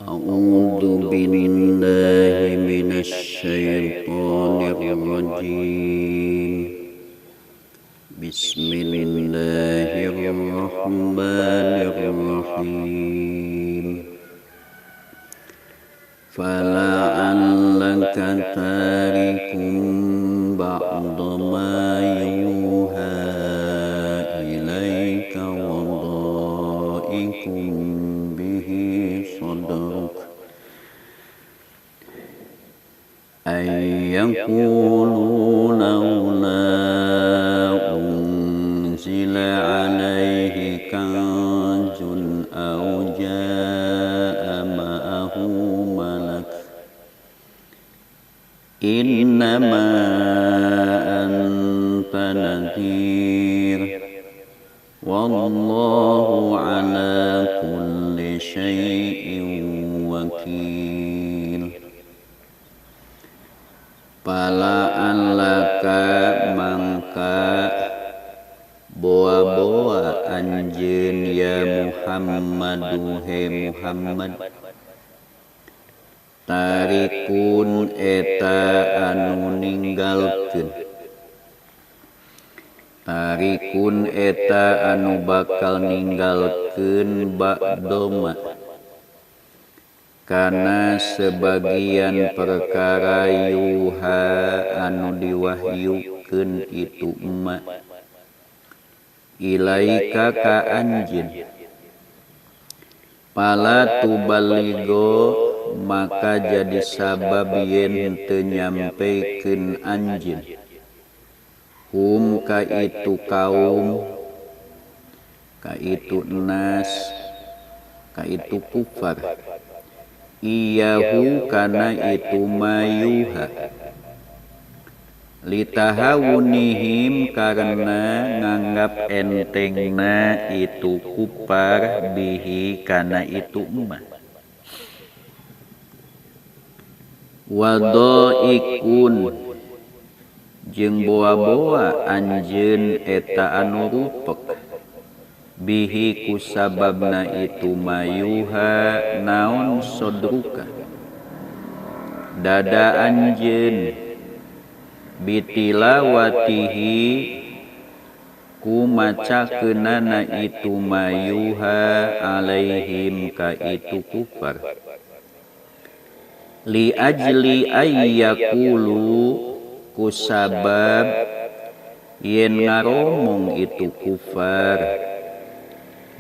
A'udzu billahi minasy syaithanir rajim. Bismillahirrahmanirrahim. Fala'allaka tarikum ba'da ma yuha ilaika wa dha'ikum bihi sadrak ay yaqulu laula unzila alaihi kanzun aw jaa ma'ahu malak innama anta nadhir wallahu ala kulli syai'in wakil. Fala'allaka mangka boa-boa anjeun ya Muhammadu he Muhammad tarikun eta anu ninggalkeun tarikun eta anu bakal ninggalkeun ba'doma kana sebagian perkara yuha anu diwahyukeun itu emak ilaika ka anjeun pala tuballigo maka jadi sabab yen teu nyampekeun anjeun hum ka itu kaum ka itu nas ka itu kufar iyahu kana itu mayuha litahawunihim karena nganggap entengna itu kupar bihi kana itu emak wadoikun jeung boa-boa anjeun eta anu rupek bihi kusababna itu mayuha naon sodruka dada anjeun bitilawatihi ku macakeunana itu mayuha alaihim ka itu kufar li ajli ayyakulu kusabab yen ngaromong itu kufar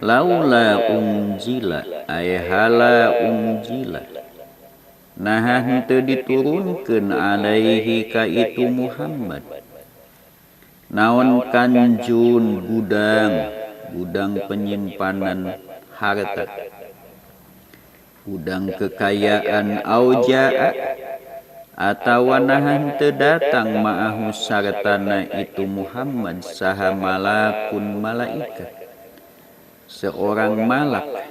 laula unjila ayhala unjila nah henteu diturunkeun alaihi ka itu Muhammad naon kanjun gudang penyimpanan harta gudang kekayaan aujaa atawa nah henteu datang ma'ahu sartana itu Muhammad saha malakun malaikat seorang malak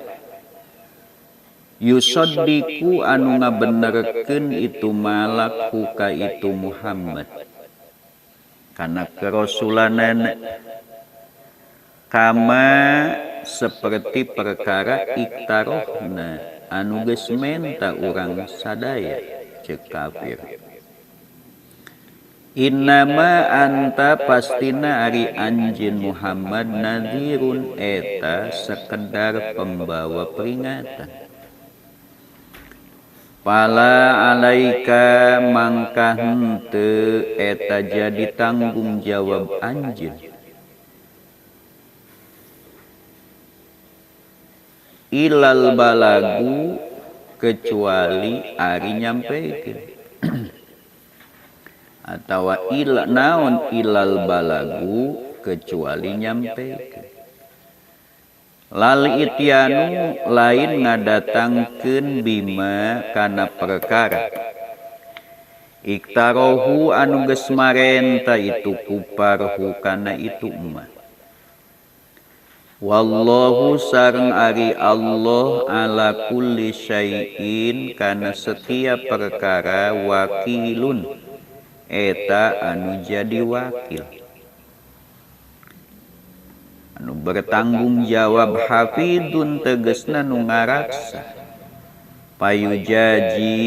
yusaddiqu anu ngabenerkeun itu malak ka itu Muhammad kana kerasulanana kama seperti perkara iktarohna anu geus menta urang sadaya ceuk kafir innama anta pastina ari anjeun Muhammad nadhirun eta sekedar pembawa peringatan pala alaika mangka henteu eta jadi tanggung jawab anjeun ilal balagu kecuali ari nyampekeun atawa naon ilal balagu kecuali nyampekeun lal ityanu lain ngadatangkeun bima kana perkara iktarohu anu geus marenta itu kuparhu kana itu emak Wallahu sareng ari Allah ala kulli syai'in kana setiap perkara wakilun eta anu jadi wakil anu bertanggung jawab hafidun tegesna nu ngaraksa payujaji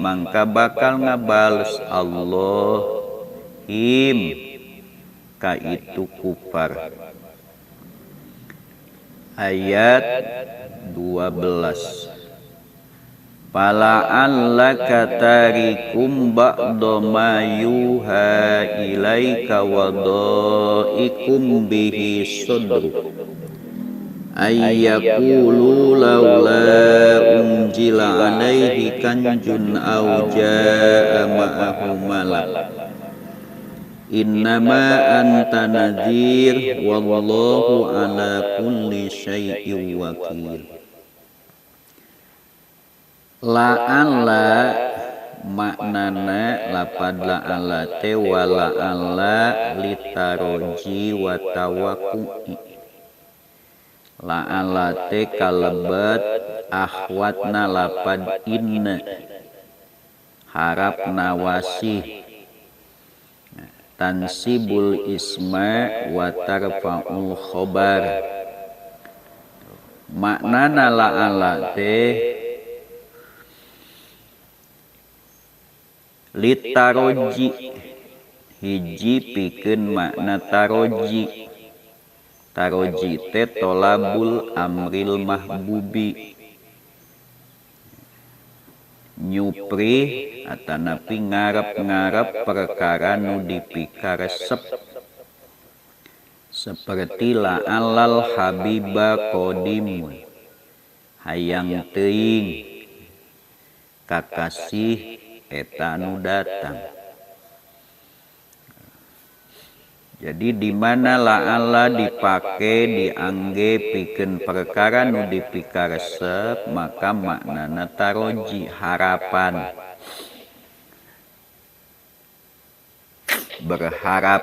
mangka bakal ngabales Allah him ka itu kufar. Ayat 12 Fala'allaka tarikum ba'da ma yuha ilaika wa dha'ikum bihi sudru ayyakulu laula unjila alaihi kanjun aw ja'a ma'ahu malak innama anta nadhir wallahu ala kulli syai'in wakil. La'alla maknana lapad la'alla te wa la'alla litaroji wa tawakku'i. La'alla te kalebat akhwatna lapad inna harap nawasih tansibul isma wa tarfa'ul khobar. Maknana la'ala teh litaroji hiji pikeun makna taroji. Taroji teh tolabul amril mahbubi nyupri atanapi ngarep-ngarep perkara nu dipikaresep seperti la'alal habiba qadimun hayang teuing kakasih eta nu datang. Jadi di mana la'alla dipake diangge pikeun perkara nu dipikaresep maka maknana taroji harapan. Berharap.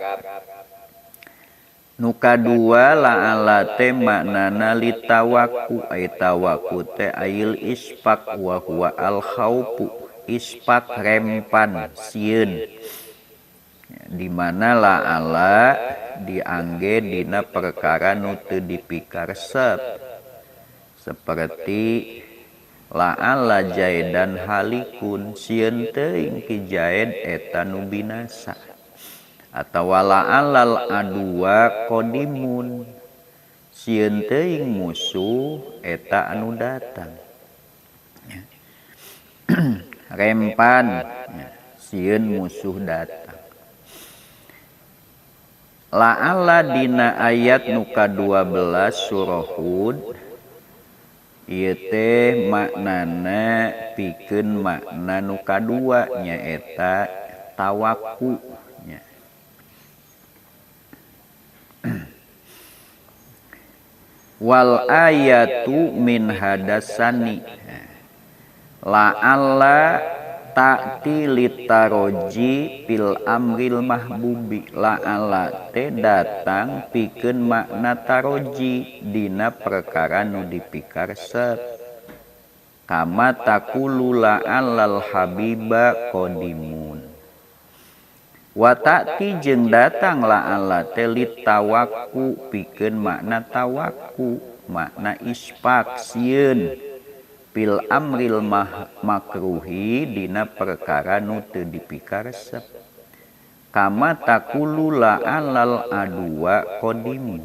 Nu kadua la'alla teh maknana litawakku ay tawakku teh ail ispak wa huwa al khaupu ispak rempan sieun. Di mana la'alla diangge dina perkara nu teu dipikaresep seperti la'alla jaidan halikun sieun teuing ki jaid eta nu binasa atawa la'allal adwa qadimun sieun teuing musuh eta anu datang. Rempan sieun musuh datang. La'alla dina ayat nu ka-12 surah Hud ieu teh maknana pikeun makna nu kadua nyaeta tawakku nya. Wal ayatu min hadasani la'alla ta'ti litaroji pil amril mahbubi la'alla te datang pikeun makna taroji dina perkara nu dipikaresep kama taqulu la'allal habiba qadimun wa ta'ti jeung datang la'alla te litawakku pikeun makna tawakku makna ispak sieun pil amril makruhi dina perkara nu teu dipikaresep kama taqulu la'allal adwa qadimun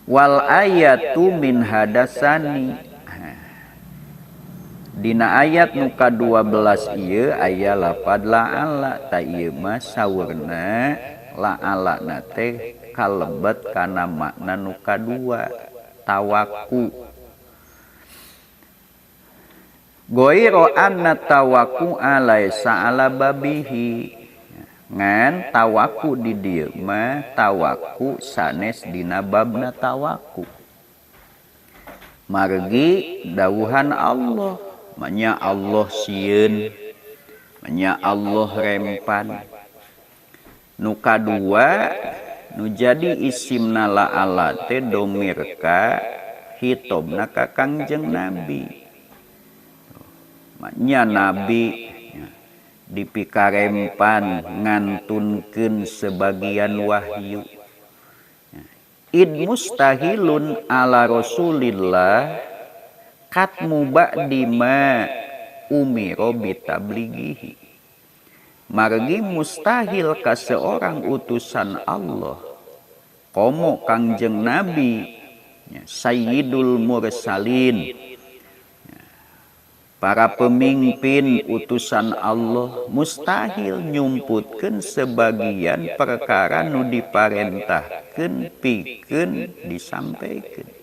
wal ayatu min hadasani dina ayat nu ka-12 ieu aya lafad la'alla ta ieu mah saweurna la'alla na teh kalebet kana makna nu kadua tawakku. Goiro anna tawakku alaisa ala babihi ngan tawakku di dieu mah tawakku sanes dina babna tawakku margi dawuhan Allah manya Allah sieun manya Allah rempan nu kadua nu jadi isimna la'alla teh domir ka hitobna ka Kangjeng Nabi. Maknya Nabi dipikarempan ngantunkeun sebagian wahyu. Id mustahilun ala Rasulillah katmu ba'di ma umiro bitablighihi. Margi mustahil ka seorang utusan Allah komo Kangjeng Nabi Sayyidul Mursalin, para pemimpin utusan Allah mustahil nyumputkeun sebagian perkara nu diparentahkeun pikeun disampaikan.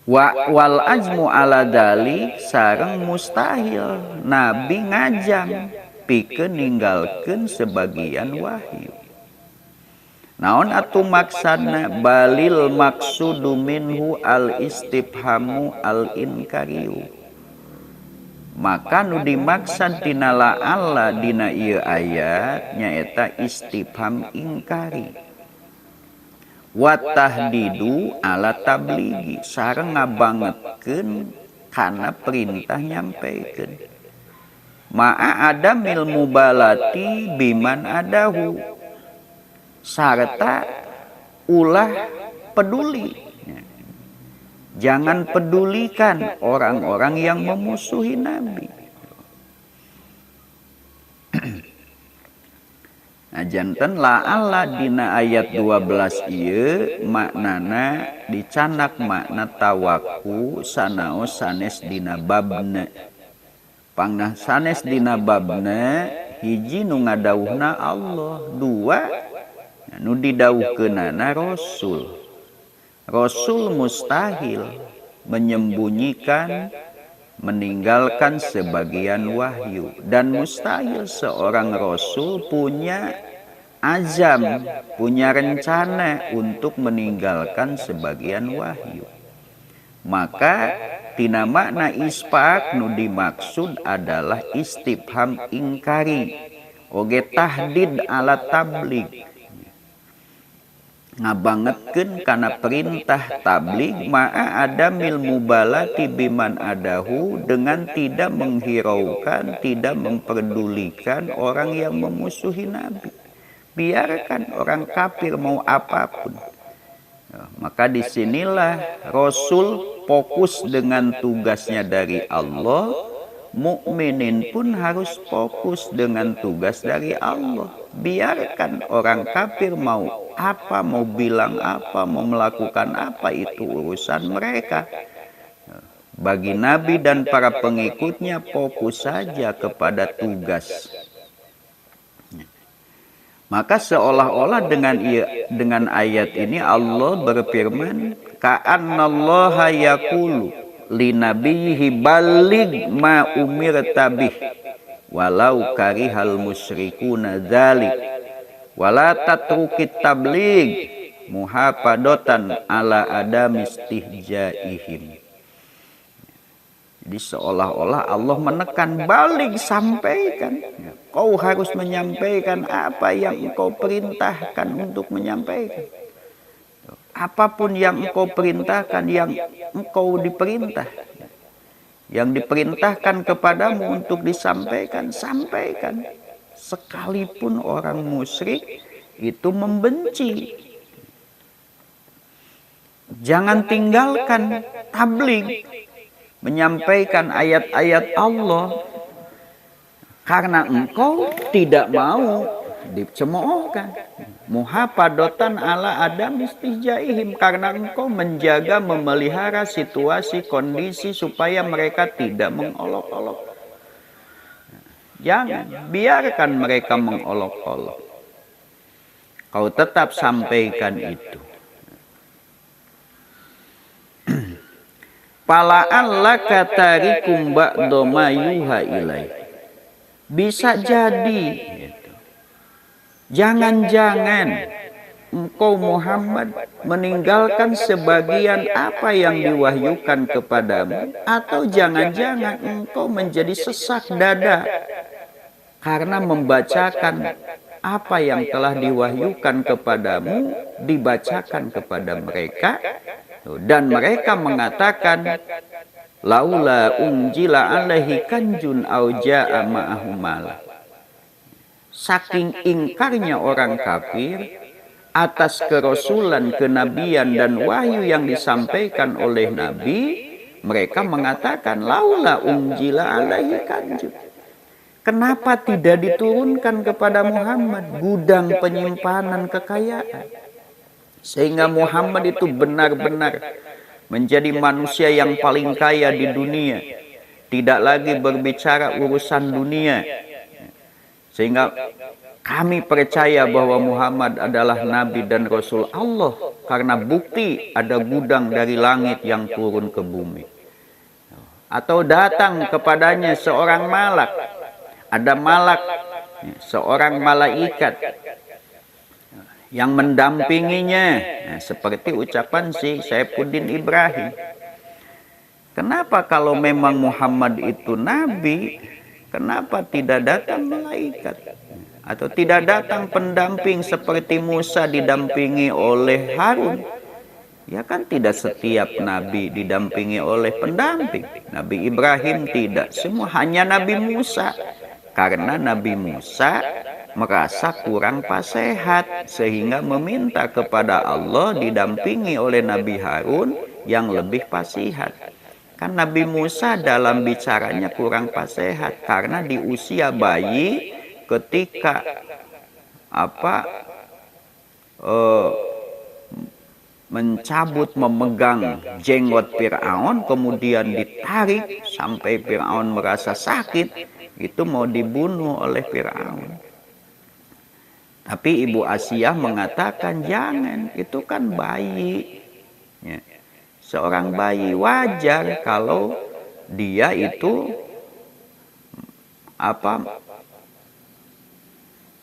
Wal ajmu ala dalik sareng mustahil Nabi ngajam pikeun ninggalkeun sebagian wahyu. Naon atuh maksudna? Balil maksudu minhu al istifhamu al inkariu. Maka nu dimaksud tina la'alla dina ieu ayat nyaeta istifham ingkari. Wa tahdidu ala tablighi sareng ngabangetkeun kana perintah nyampikeun. Ma'a adamil mubalati biman adahu, serta ulah peduli. Jangan pedulikan orang-orang yang memusuhi Nabi. Nah, janten la'alla dina ayat 12 ieu maknana dicanak makna tawaku sanaos sanes dina babna. Pangnah sanes dina babna hiji nu ngadawuhna Allah, dua nu didawuhkeunana Rasul. Rasul mustahil menyembunyikan, meninggalkan sebagian wahyu, dan mustahil seorang Rasul punya azam, punya rencana untuk meninggalkan sebagian wahyu. Maka tina makna ispak nu dimaksud adalah istifham ingkari oge tahdid ala tabligh, ngabangetkeun kana perintah tabligh ma'a adamil mubalati biman adahu, dengan tidak menghiraukan, tidak memperdulikan orang yang memusuhi Nabi. Biarkan orang kafir mau apapun. Maka disinilah Rasul fokus dengan tugasnya dari Allah, mukminin pun harus fokus dengan tugas dari Allah. Biarkan orang kafir mau apa, mau bilang apa, mau melakukan apa, itu urusan mereka. Bagi Nabi dan para pengikutnya fokus saja kepada tugas. Maka seolah-olah dengan ayat ini Allah berfirman, ka'annallaha yaqulu linabiyhi balligh ma umirta bih walau karihal musyrikuna dzalik wala tatrukit tabligh muhafadatan ala adamistihjaihim. Jadi seolah-olah Allah menekan, balik, sampaikan. Kau harus menyampaikan apa yang engkau perintahkan untuk menyampaikan. Apapun yang engkau perintahkan, yang engkau diperintah, yang diperintahkan kepadamu untuk disampaikan, sampaikan. Sekalipun orang musyrik itu membenci. Jangan tinggalkan tabligh, menyampaikan ayat-ayat Allah, karena engkau tidak mau dicemoohkan. Muhafadatan ala adam istihjaihim, karena engkau menjaga, memelihara situasi, kondisi supaya mereka tidak mengolok-olok. Jangan biarkan mereka mengolok-olok. Kau tetap sampaikan itu. Pala'an laka tarikum ba'da ma yuha ilaih. Bisa jadi jangan-jangan engkau Muhammad meninggalkan sebagian apa yang diwahyukan kepadamu, atau jangan-jangan engkau menjadi sesak dada karena membacakan apa yang telah diwahyukan kepadamu dibacakan kepada mereka, dan mereka mengatakan, laula unjila alaihi kanjun au jaa ma'ahu mala. Saking ingkarnya orang kafir atas kerasulan, kenabian dan wahyu yang disampaikan oleh Nabi, mereka mengatakan laula unjila alaihi kanjun. Kenapa tidak diturunkan kepada Muhammad gudang penyimpanan kekayaan? Sehingga Muhammad itu benar-benar menjadi manusia yang paling kaya di dunia. Tidak lagi berbicara urusan dunia. Sehingga kami percaya bahwa Muhammad adalah Nabi dan Rasul Allah karena bukti ada gudang dari langit yang turun ke bumi. Atau datang kepadanya seorang malak. Ada malak, seorang malaikat yang mendampinginya. Seperti ucapan si Saifuddin Ibrahim. Kenapa kalau memang Muhammad itu Nabi, kenapa tidak datang malaikat? Atau tidak datang pendamping seperti Musa didampingi oleh Harun? Ya kan tidak setiap Nabi didampingi oleh pendamping. Nabi Ibrahim tidak, semua hanya Nabi Musa. Karena Nabi Musa merasa kurang fasihat sehingga meminta kepada Allah didampingi oleh Nabi Harun yang lebih fasihat. Kan Nabi Musa dalam bicaranya kurang fasihat karena di usia bayi ketika mencabut memegang jenggot Fir'aun kemudian ditarik sampai Fir'aun merasa sakit, itu mau dibunuh oleh Fir'aun. Tapi Ibu Asiyah mengatakan jangan, itu kan bayi. Ya. Seorang bayi wajar kalau dia itu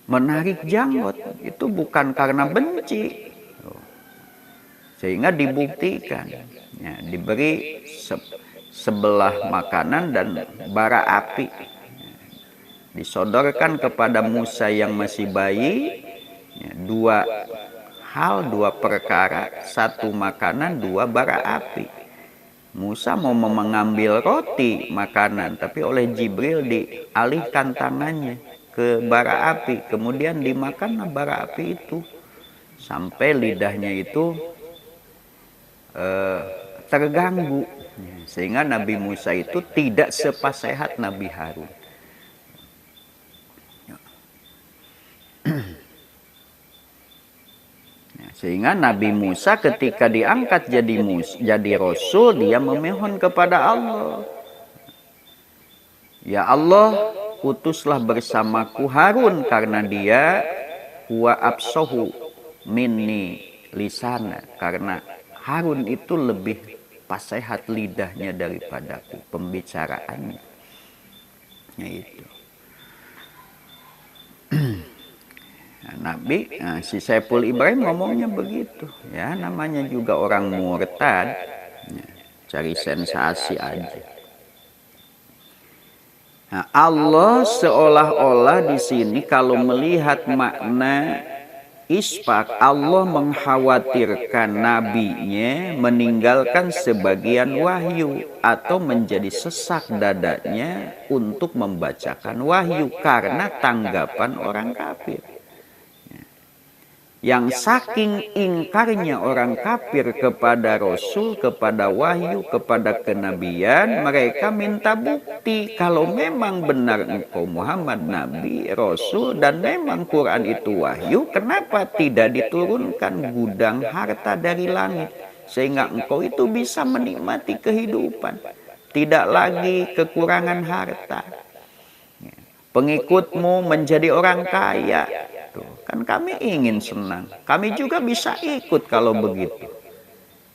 menarik janggut, itu bukan karena benci. Sehingga dibuktikan, ya, diberi sebelah makanan dan bara api. Disodorkan kepada Musa yang masih bayi, ya, dua hal, dua perkara, satu makanan, dua bara api. Musa mau mengambil roti makanan, tapi oleh Jibril dialihkan tangannya ke bara api, kemudian dimakan bara api itu sampai lidahnya itu terganggu, sehingga Nabi Musa itu tidak sepasehat Nabi Harun. Sehingga Nabi Musa ketika diangkat jadi Rasul, dia memohon kepada Allah, ya Allah, utuslah bersamaku Harun karena dia huwa absahu minni lisana, karena Harun itu lebih fasihat lidahnya daripadaku, pembicaraannya. Ya itu. Si Saiful Ibrahim ngomongnya begitu, ya, namanya juga orang murtad, ya, cari sensasi aja. Nah, Allah seolah-olah di sini kalau melihat makna ispak, Allah mengkhawatirkan nabinya meninggalkan sebagian wahyu atau menjadi sesak dadanya untuk membacakan wahyu karena tanggapan orang kafir. Yang saking ingkarnya orang kafir kepada Rasul, kepada wahyu, kepada kenabian, mereka minta bukti kalau memang benar engkau Muhammad Nabi, Rasul, dan memang Quran itu wahyu, kenapa tidak diturunkan gudang harta dari langit, sehingga engkau itu bisa menikmati kehidupan, tidak lagi kekurangan harta. Pengikutmu menjadi orang kaya. Kan kami ingin senang, kami juga bisa ikut kalau begitu.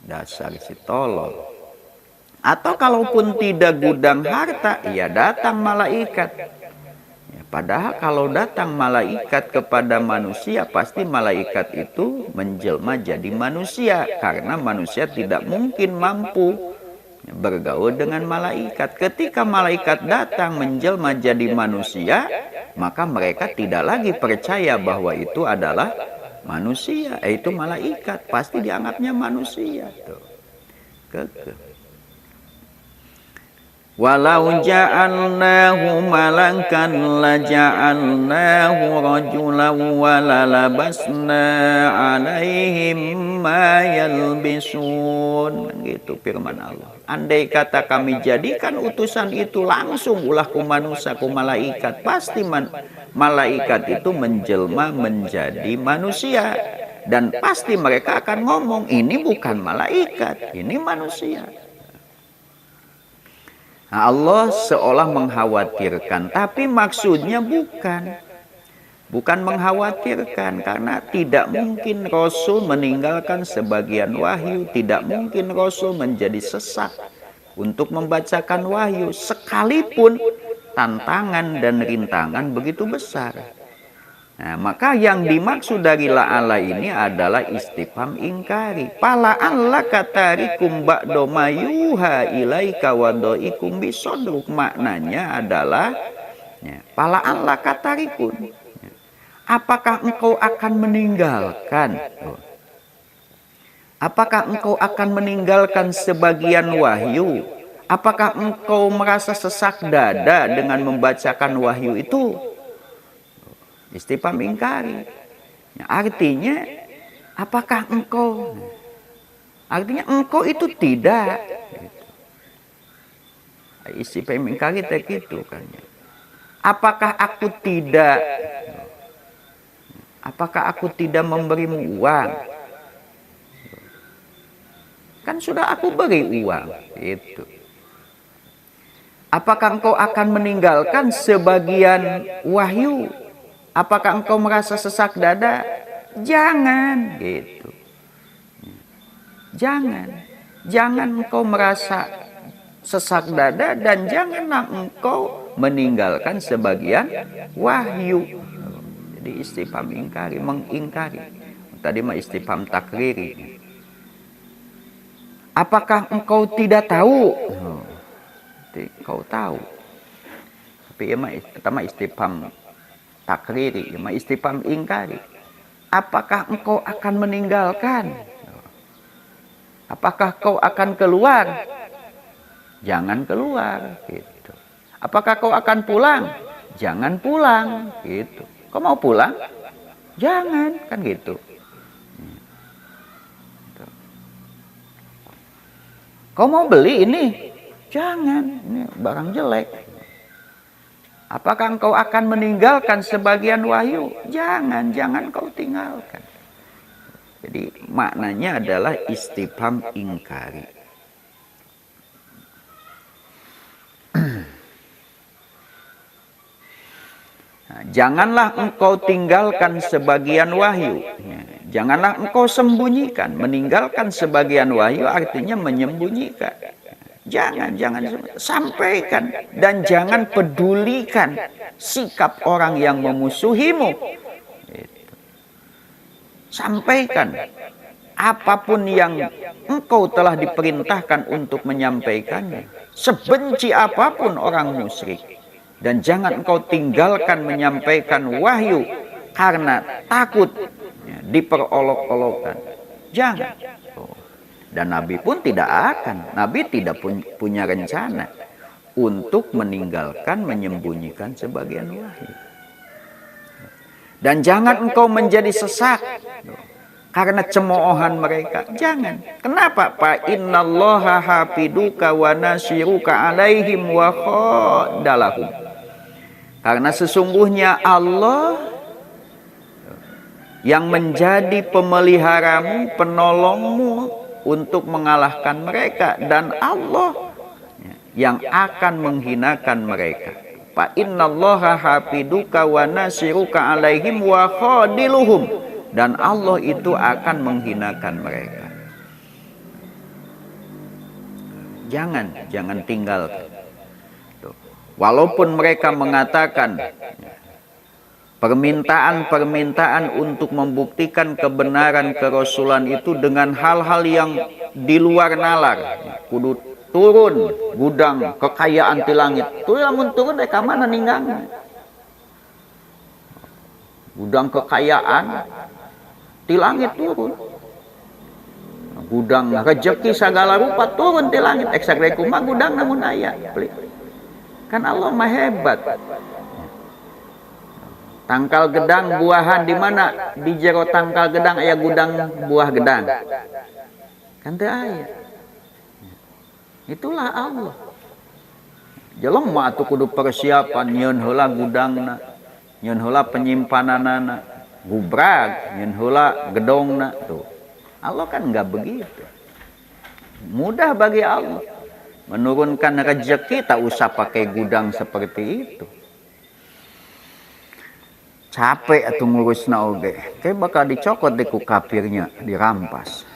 Dasar si tolol. Atau kalaupun tidak gudang harta, ya datang malaikat. Ya, padahal kalau datang malaikat kepada manusia, pasti malaikat itu menjelma jadi manusia, karena manusia tidak mungkin mampu bergaul dengan malaikat. Ketika malaikat datang menjelma jadi manusia, maka mereka tidak lagi percaya bahwa itu adalah manusia, itu malaikat, pasti dianggapnya manusia. Tuh. Walau ja'alnahu malakan la ja'alnahu rajulan wa lalabasna 'alaihim ma yalbisun. Gitu firman Allah. Andai kata kami jadikan utusan itu langsung ulah ku manusia ku malaikat, pasti malaikat itu menjelma menjadi manusia, dan pasti mereka akan ngomong ini bukan malaikat, ini manusia. Nah, Allah seolah mengkhawatirkan, tapi maksudnya bukan mengkhawatirkan, karena tidak mungkin Rasul meninggalkan sebagian wahyu, tidak mungkin Rasul menjadi sesak untuk membacakan wahyu, sekalipun tantangan dan rintangan begitu besar. Nah, maka yang dimaksud dari la'ala ini adalah istifham ingkari. Pala Allah katarikum ba'do mayuha ilaika wadoikum bisodruk. Maknanya adalah pala Allah katarikum. Apakah engkau akan meninggalkan? Apakah engkau akan meninggalkan sebagian wahyu? Apakah engkau merasa sesak dada dengan membacakan wahyu itu? Istifham ingkari. Artinya, apakah engkau? Artinya engkau itu tidak. Istifham ingkari tak gitu kan. Apakah aku tidak? Apakah aku tidak memberimu uang? Kan sudah aku beri uang. Itu. Apakah engkau akan meninggalkan sebagian wahyu? Apakah engkau merasa sesak dada? Jangan, gitu. Jangan engkau merasa sesak dada, dan janganlah engkau meninggalkan sebagian wahyu. Jadi istifham ingkari, mengingkari. Tadi mah istifham takriri. Apakah engkau tidak tahu? Kau tahu. Tapi pertama istifham takriri, istifham ingkari. Apakah engkau akan meninggalkan? Apakah kau akan keluar? Jangan keluar, gitu. Apakah kau akan pulang? Jangan pulang, gitu. Kau mau pulang? Jangan, kan gitu. Kau mau beli ini? Jangan, ini barang jelek. Apakah engkau akan meninggalkan sebagian wahyu? Jangan kau tinggalkan. Jadi maknanya adalah istifham ingkari. Nah, janganlah engkau tinggalkan sebagian wahyu. Janganlah engkau sembunyikan. Meninggalkan sebagian wahyu artinya menyembunyikan. Jangan sampaikan, dan jangan pedulikan sikap orang yang memusuhimu. Sampaikan apapun yang engkau telah diperintahkan untuk menyampaikannya, sebenci apapun orang musyrik. Dan jangan engkau tinggalkan menyampaikan wahyu karena takut diperolok-olokkan. Jangan. Dan Nabi pun tidak akan, Nabi tidak punya rencana untuk meninggalkan, menyembunyikan sebagian wahyu. Dan jangan engkau menjadi sesak karena cemoohan mereka. Jangan. Kenapa? Fa innallaha hafiduka wa nasiruka alaihim wa khadalahum. Karena sesungguhnya Allah yang menjadi pemeliharamu, penolongmu untuk mengalahkan mereka, dan Allah yang akan menghinakan mereka. Fa innallaha hafiduka wa nasiruka alaihim wa khadiluhum, dan Allah itu akan menghinakan mereka. Jangan tinggalkan. Walaupun mereka mengatakan permintaan untuk membuktikan kebenaran kerasulan itu dengan hal-hal yang di luar nalar. Kudu turun gudang kekayaan di langit. Tuh lamun turun dari mana ninggang. gudang kekayaan di langit turun, gudang rezeki segala rupa turun di langit. Eksagreku mah gudang namun aya. Kan Allah mah hebat. Tangkal gedang buahan di mana? Di jero tangkal gedang aya gudang buah gedang. Kan teu aya. Itulah Allah. Jelema atuh kudu persiapan nyieun heula gudangna, nyieun heula penyimpananana, gubrag, nyieun heula gedongna tuh. Allah kan enggak begitu. Mudah bagi Allah menurunkan rezeki, tak usah pakai gudang seperti itu. Capek atuh ngurusna oge. Kayak bakal dicokot deh ku kafirnya, dirampas.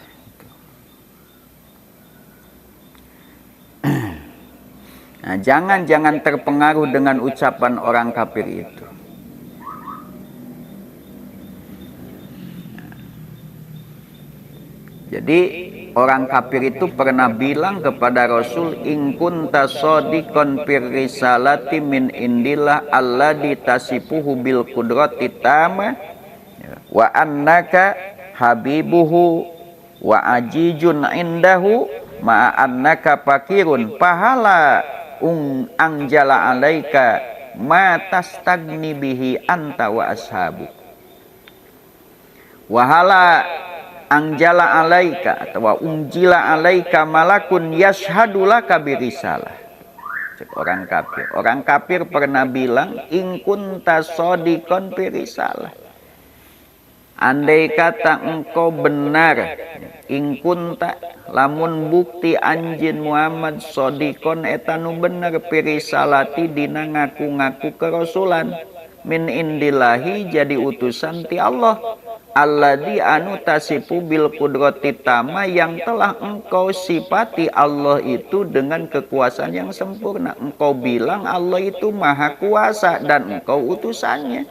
Nah, jangan terpengaruh dengan ucapan orang kafir itu. Jadi orang kafir itu pernah bilang kepada Rasul, in kunta shadiqan fir risalati min indillah alladzi tasifuhu bil qudrati tama wa annaka habibuhu wa ajijun indahu ma annaka fakirun pahala anjala alaika ma tastagni bihi anta wa ashabu wahala anjala alaika atau unjila alaika malakun yashhadu laka birisalah. Orang kafir pernah bilang in kunta shadiqan birisalah, andai kata engkau benar, in kunta lamun bukti anjeun Muhammad shadiqan eta nu bener birisalati dina ngaku-ngaku kerasulan min indillahi jadi utusan ti Allah, alladzi anu tasifu bil qudrati tama yang telah engkau sifati Allah itu dengan kekuasaan yang sempurna. Engkau bilang Allah itu maha kuasa dan engkau utusannya.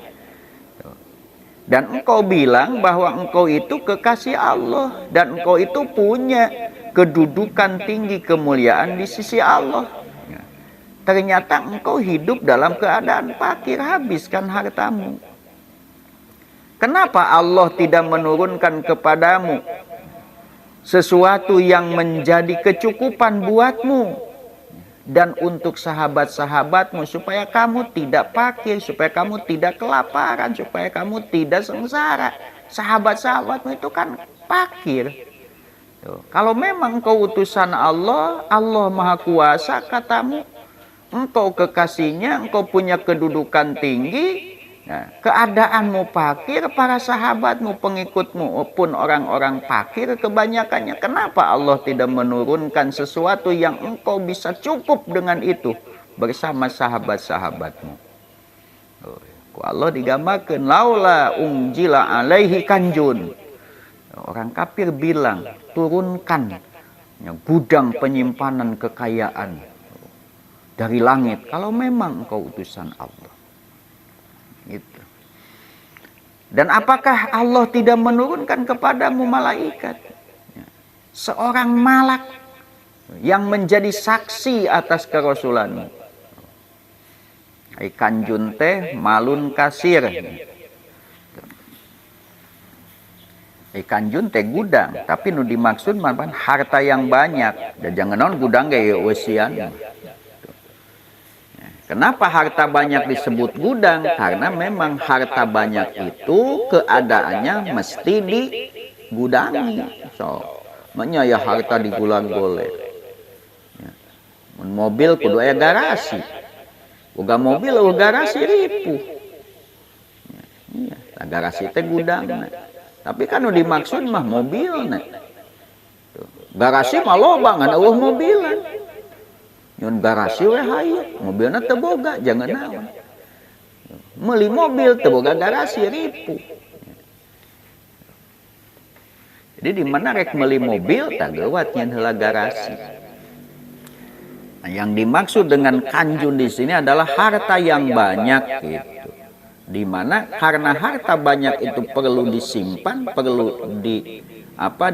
Dan engkau bilang bahwa engkau itu kekasih Allah dan engkau itu punya kedudukan tinggi kemuliaan di sisi Allah. Ternyata engkau hidup dalam keadaan fakir, habiskan hartamu. Kenapa Allah tidak menurunkan kepadamu sesuatu yang menjadi kecukupan buatmu dan untuk sahabat-sahabatmu, supaya kamu tidak fakir, supaya kamu tidak kelaparan, supaya kamu tidak sengsara. Sahabat-sahabatmu itu kan fakir. Kalau memang engkau utusan Allah, Allah maha kuasa katamu, engkau kekasihnya, engkau punya kedudukan tinggi, nah, keadaanmu fakir, para sahabatmu, pengikutmu pun orang-orang fakir kebanyakannya. Kenapa Allah tidak menurunkan sesuatu yang engkau bisa cukup dengan itu bersama sahabat-sahabatmu? Allah digambarkan laula unjila alaihi kanjun. Orang kafir bilang turunkan gudang penyimpanan kekayaan dari langit kalau memang engkau utusan Allah. Gitu. Dan apakah Allah tidak menurunkan kepadamu malaikat? Seorang malak yang menjadi saksi atas kerasulanmu. Kanjun teh malun kasir. Kanjun teh gudang, tapi nu dimaksud mapan harta yang banyak. Dan jangan non gudang gaya usian. Kenapa harta banyak disebut gudang? Karena memang harta banyak itu keadaannya mesti digudangi. So, makanya ya harta digulang-golek. Ya. Mobil kudu aya garasi. Boga mobil eueuh garasi ripuh. Ya, nah, garasi teh gudang. Tapi kan nu dimaksud mah mobilna. Garasi mah loba ngan eueuh mobilan. Nyun garasi we hayu, mobilna teu boga, jangan naon. Meuli mobil teu boga garasi ripuh. Jadi di mana rek meuli mobil tah geuwat nyen heula garasi. Nah, yang dimaksud dengan kanjun di sini adalah harta yang banyak gitu. Di mana karena harta banyak itu perlu disimpan, perlu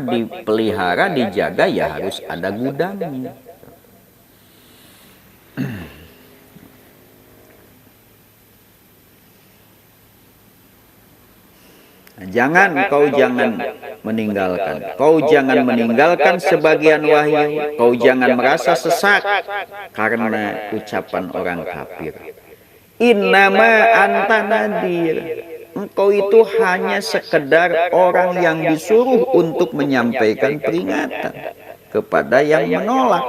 dipelihara, dijaga, ya harus ada gudangnya. Jangan meninggalkan. Kau jangan meninggalkan sebagian wahyu. Kau jangan merasa sesak karena ucapan orang kafir. Innama anta nadir. Engkau itu hanya sekedar orang yang disuruh untuk menyampaikan peringatan kepada yang menolak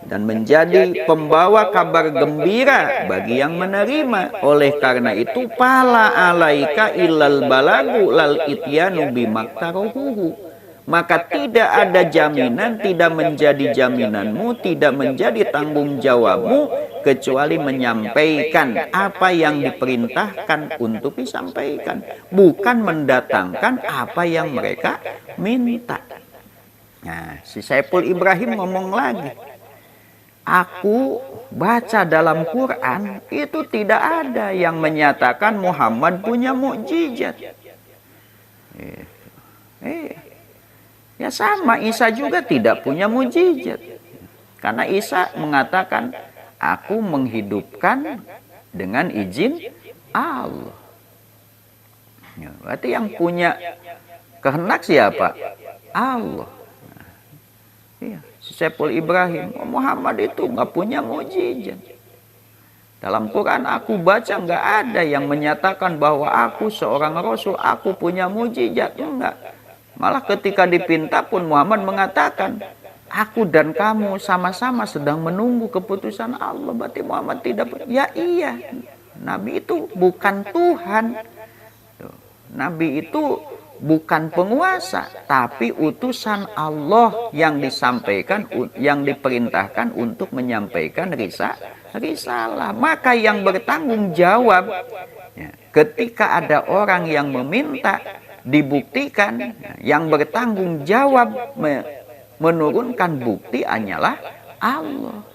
dan menjadi pembawa kabar gembira bagi yang menerima. Oleh karena itu, fala alaika illal balagu lal ityanu bimaktaruhu. Maka tidak ada jaminan, tidak menjadi jaminanmu, tidak menjadi tanggung jawabmu, kecuali menyampaikan apa yang diperintahkan untuk disampaikan, bukan mendatangkan apa yang mereka minta. Nah, si Saiful Ibrahim ngomong lagi, aku baca dalam Quran itu tidak ada yang menyatakan Muhammad punya mukjizat. Ya sama, Isa juga tidak punya mukjizat. Karena Isa mengatakan, aku menghidupkan dengan izin Allah. Ya, berarti yang punya kehendak siapa? Allah. Iya, Saiful Ibrahim, Muhammad itu nggak punya mukjizat. Dalam Quran aku baca nggak ada yang menyatakan bahwa aku seorang rasul, aku punya mukjizat. Enggak. Malah ketika dipinta pun Muhammad mengatakan, aku dan kamu sama-sama sedang menunggu keputusan Allah. Berarti Muhammad tidak punya. Ya iya, Nabi itu bukan Tuhan. Nabi itu bukan penguasa, tapi utusan Allah yang disampaikan, yang diperintahkan untuk menyampaikan risalah. Maka yang bertanggung jawab ketika ada orang yang meminta dibuktikan, yang bertanggung jawab menurunkan bukti hanyalah Allah.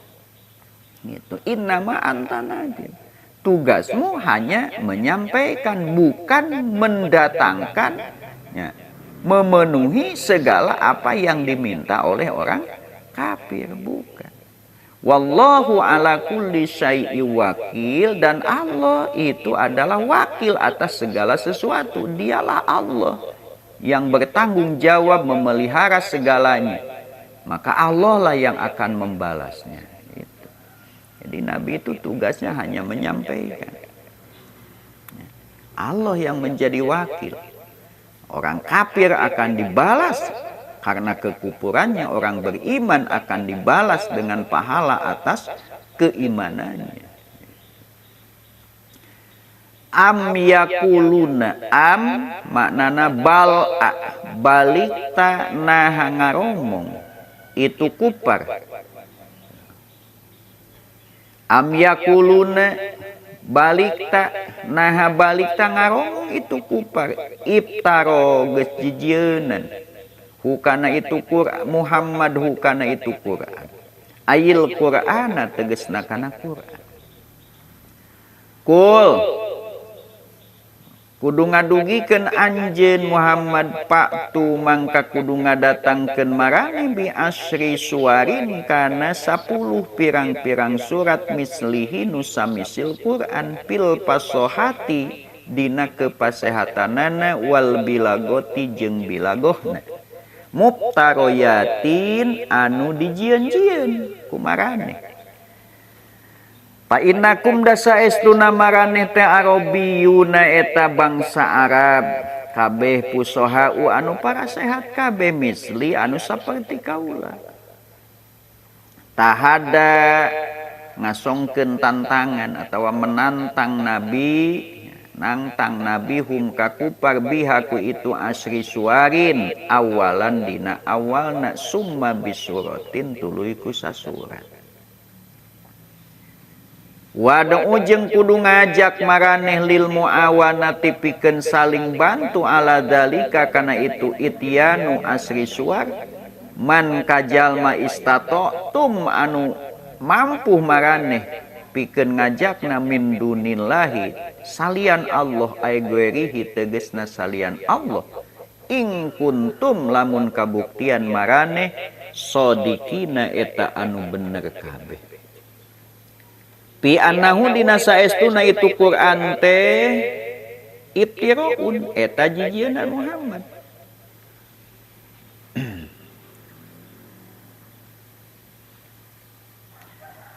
Gitu. Innama anta nadir. Tugasmu hanya menyampaikan, bukan mendatangkan, memenuhi segala apa yang diminta oleh orang kafir, bukan. Wallahu ala kulli syai'i wakil, dan Allah itu adalah wakil atas segala sesuatu. Dialah Allah yang bertanggung jawab memelihara segalanya. Maka Allah lah yang akan membalasnya. Itu. Jadi Nabi itu tugasnya hanya menyampaikan. Allah yang menjadi wakil. Orang kafir akan dibalas karena kekufurannya, orang beriman akan dibalas dengan pahala atas keimanannya. Am yakuluna, am maknana bal'a, balikta naha ngaromong, itu kupar. Am yakuluna balikta naha balikta ngaromong, itu kupar. Ibtaro geus jijieun. Hukana itu Quran, Muhammad hukana itu Quran. Ayil Qur'ana tegesna kana Quran. Kul kudu ngadugikeun anjeun Muhammad, pak tu mangka kudu ngadatangkeun marane bi asri suwarin kana 10 pirang-pirang surat mislihi nusamisil Quran fil pasohati dina kepasehatanana wal bilagoti jeung bilagohna. Mubtaroyatin anu dijieun-jieun kumarane. Fa innakum dasa estuna marane teh arabiyuna eta bangsa Arab, kabeh pusohau anu parasehat kabeh misli anu saperti kaula. Tahada ngasongkeun tantangan atawa menantang Nabi, nantang Nabi hum kakupar bihaku itu asri suarin awalan dina awalna summa bisuratin tuluy ku sasurat. Wada'u jeung kudu ngajak maraneh lil muawanati pikeun saling bantu ala dalika kana itu ityanu asri suar man kajalma istato tum anu mampu maraneh pikeun ngajakna min dunillahi salian Allah ay guerihi tegesna salian Allah ing kuntum lamun kabuktian maraneh sodikina eta anu bener kabeh. Pi annahu dina saestuna itu Quran teh Ibtiraun eta jijieuna Muhammad.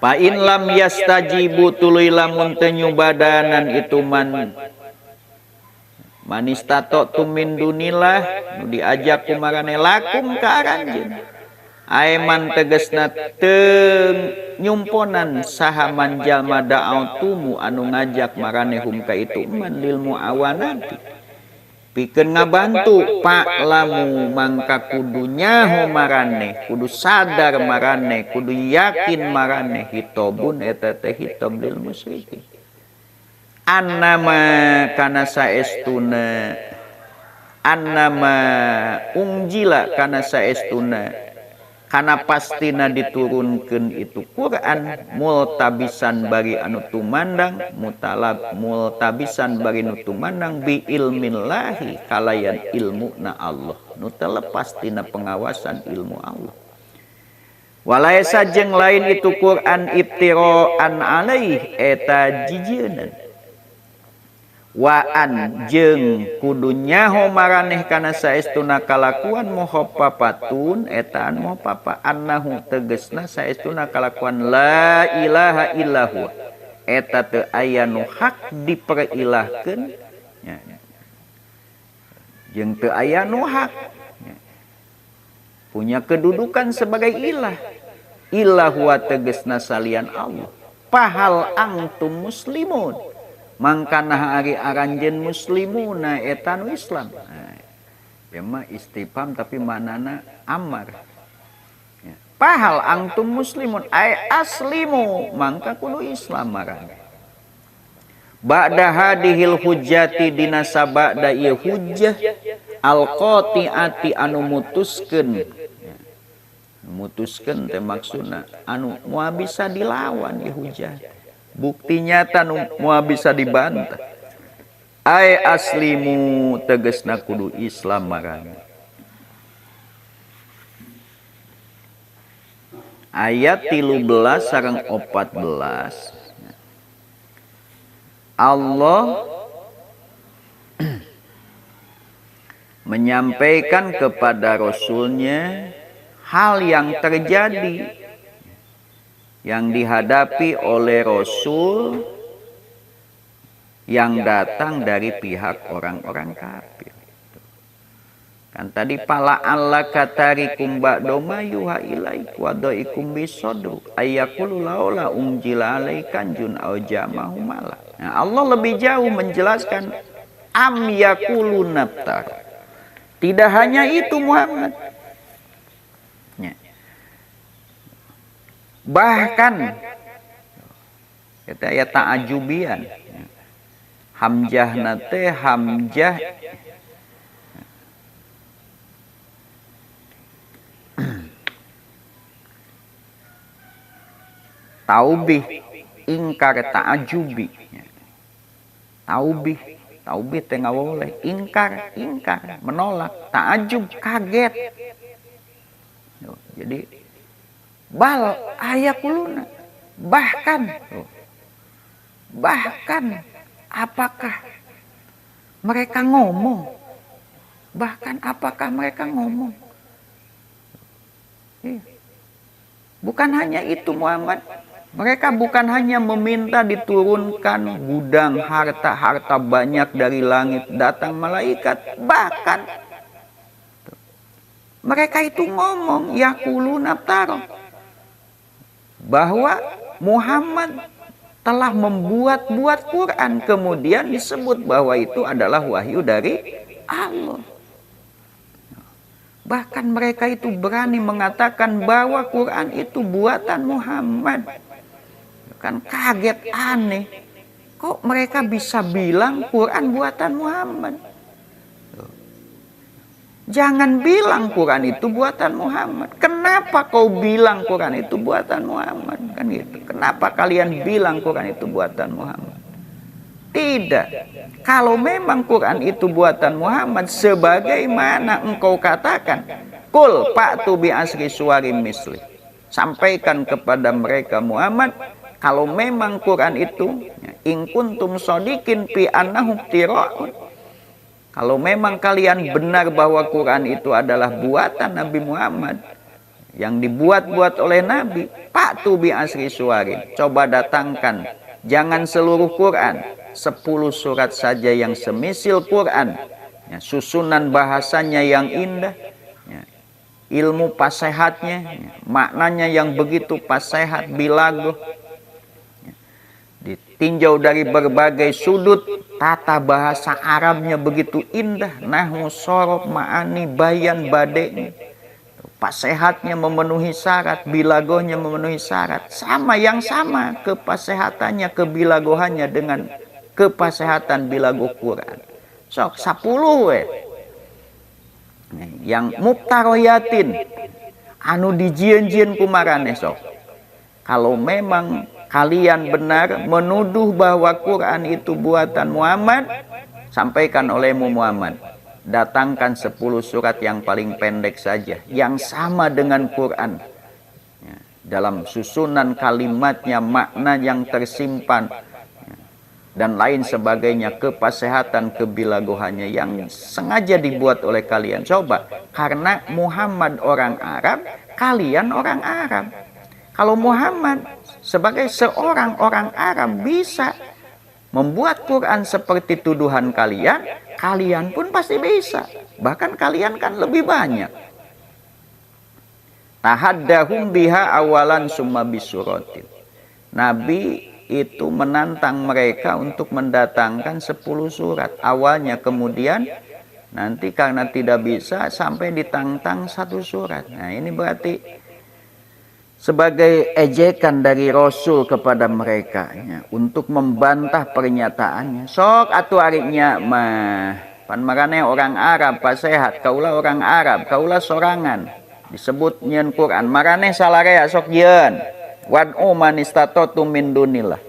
Fa in lam yastajibu tuluy lamun teu nyubadanan itu manistato tumin dunillah nu diajak ku marane lakum ka aranjeun. Aiman tegesna teu nyumponan saha manjalma da'autumu anu ngajak maranehum ka itu man lil muawanati pikeun ngabantu pak lamu mangka kudu nyaho maraneh, kudu sadar maraneh, kudu yakin maraneh hitobun eta teh hitob lil musyrikin annama kana saestuna annama ungjila kana saestuna kana pastina diturunkeun itu Quran multabisan bari anu tumandang multabisan bari anu tumandang bi ilmillahi kalayan ilmuna Allah nu teu lepas tina pengawasan ilmu Allah. Walaisa jeung lain itu Quran ibtiraan alaih eta jijieun waan jeung kudu nyaho maraneh kana saestuna kalakuan muhaffafun eta anu muhaffafah annahu tegesna saestuna kalakuan la ilaha illahu eta teu aya nu hak diperilahkeun jeung teu aya nu hak punya kedudukan sebagai ilah. Illahu tegesna salian Allah. Pahal antum muslimun mangkana ari aranjeun muslimuna eta nu Islam. Ya mah istifham tapi maknana amar. Ya. Pahal antum muslimun ay aslimu mangka kudu Islam marane. Ba'da hadhil hujjati dina sabada ieu hujjah alqati'ati anu mutuskeun. Ya. Mutuskeun teh maksudna anu moal bisa dilawan ieu hujjah. Bukti nyata nu moal bisa dibantah. Ai aslimu tegesna kudu Islam marane. Ayat 13 sareng 14. Allah menyampaikan kepada Rasulnya hal yang terjadi yang dihadapi oleh Rasul yang datang dari pihak orang-orang kafir. Kan tadi pala Allah katarikum ba'doma yuha ilaik wa daikum bisodru ayyakulu laula unjila alaikan jun au jamahu mala. Nah, Allah lebih jauh menjelaskan am yakulu naftar. Tidak hanya itu Muhammad. Bahkan kita ya ta'ajubian hamjah nate hamjah taubih ingkar ta'ajubi taubih teh ngawoleh ingkar menolak ta'ajub kaget. Jadi bal ayakuluna bahkan apakah mereka ngomong bukan hanya itu Muhammad, mereka bukan hanya meminta diturunkan gudang harta banyak dari langit datang malaikat, bahkan mereka itu ngomong yakuluna taro bahwa Muhammad telah membuat Quran, kemudian disebut bahwa itu adalah wahyu dari Allah. Bahkan mereka itu berani mengatakan bahwa Quran itu buatan Muhammad. Kan kaget aneh, kok mereka bisa bilang Quran buatan Muhammad? Jangan bilang Quran itu buatan Muhammad. Kenapa kau bilang Quran itu buatan Muhammad? Kan gitu. Kenapa kalian bilang Quran itu buatan Muhammad? Tidak. Kalau memang Quran itu buatan Muhammad, sebagaimana engkau katakan, Kul fa'tu bi asri suwarim misli. Sampaikan kepada mereka Muhammad, kalau memang Quran itu in kuntum shodiqin fi annahu iftira'un, Kalau memang kalian benar bahwa Quran itu adalah buatan Nabi Muhammad, yang dibuat-buat oleh Nabi, Fa'tu bi asri suwarin. Coba datangkan, jangan seluruh Quran, 10 surat saja yang semisil Quran. Ya, susunan bahasanya yang indah, ya, ilmu pasehatnya, ya, maknanya yang begitu pasehat, bilago, ya, ditinjau dari berbagai sudut, tata bahasa Arabnya begitu indah, nahwu, sorof, ma'ani, bayan, bade, pasehatnya memenuhi syarat, bilagohnya memenuhi syarat, sama yang sama kepasehatannya, kebilagohannya dengan kepasehatan bilago Quran. Sok 10 we. Yang muktaroyatin anu dijieun-jieun kumarane sok. Kalau memang kalian benar menuduh bahwa Quran itu buatan Muhammad, sampaikan olehmu Muhammad, datangkan 10 surat yang paling pendek saja, yang sama dengan Quran, ya, dalam susunan kalimatnya, makna yang tersimpan, ya, dan lain sebagainya, kepasehatan, kebilagohannya yang sengaja dibuat oleh kalian. Coba, karena Muhammad orang Arab, kalian orang Arab. Kalau Muhammad sebagai seorang orang Arab bisa membuat Quran seperti tuduhan kalian, kalian pun pasti bisa. Bahkan kalian kan lebih banyak. Tahaddahum biha awalan summa bisuratin. Nabi itu menantang mereka untuk mendatangkan 10 surat. Awalnya, kemudian nanti karena tidak bisa sampai ditantang 1 surat. Nah, ini berarti sebagai ejekan dari Rasul kepada mereka, ya, untuk membantah pernyataannya. Sok atuh ariknya mah pan marane orang Arab pasehat, kaulah orang Arab, kaulah sorangan disebut nyeun Quran, marane salarea sok yeun wad'u man istata'tum min dunillah,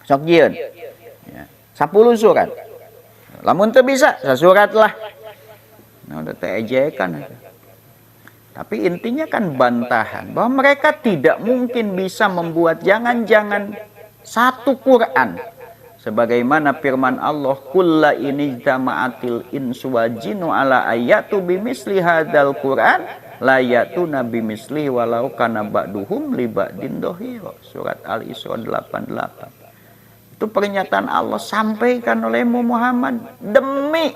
sok yeun, ya, 10 surat. Lamun teu bisa sasurat lah. Nah, udah teh ejekan. Tapi intinya kan bantahan bahwa mereka tidak mungkin bisa membuat jangan-jangan 1 Quran. Sebagaimana firman Allah, kulla ini jama'atil insu wa jinnu ala ayatu bimisli hadzal Quran la yatuna bimisli walau kana ba'duhum li ba'din dhahira. Surat Al-Isra 88. Itu pernyataan Allah, sampaikan olehmu Muhammad, demi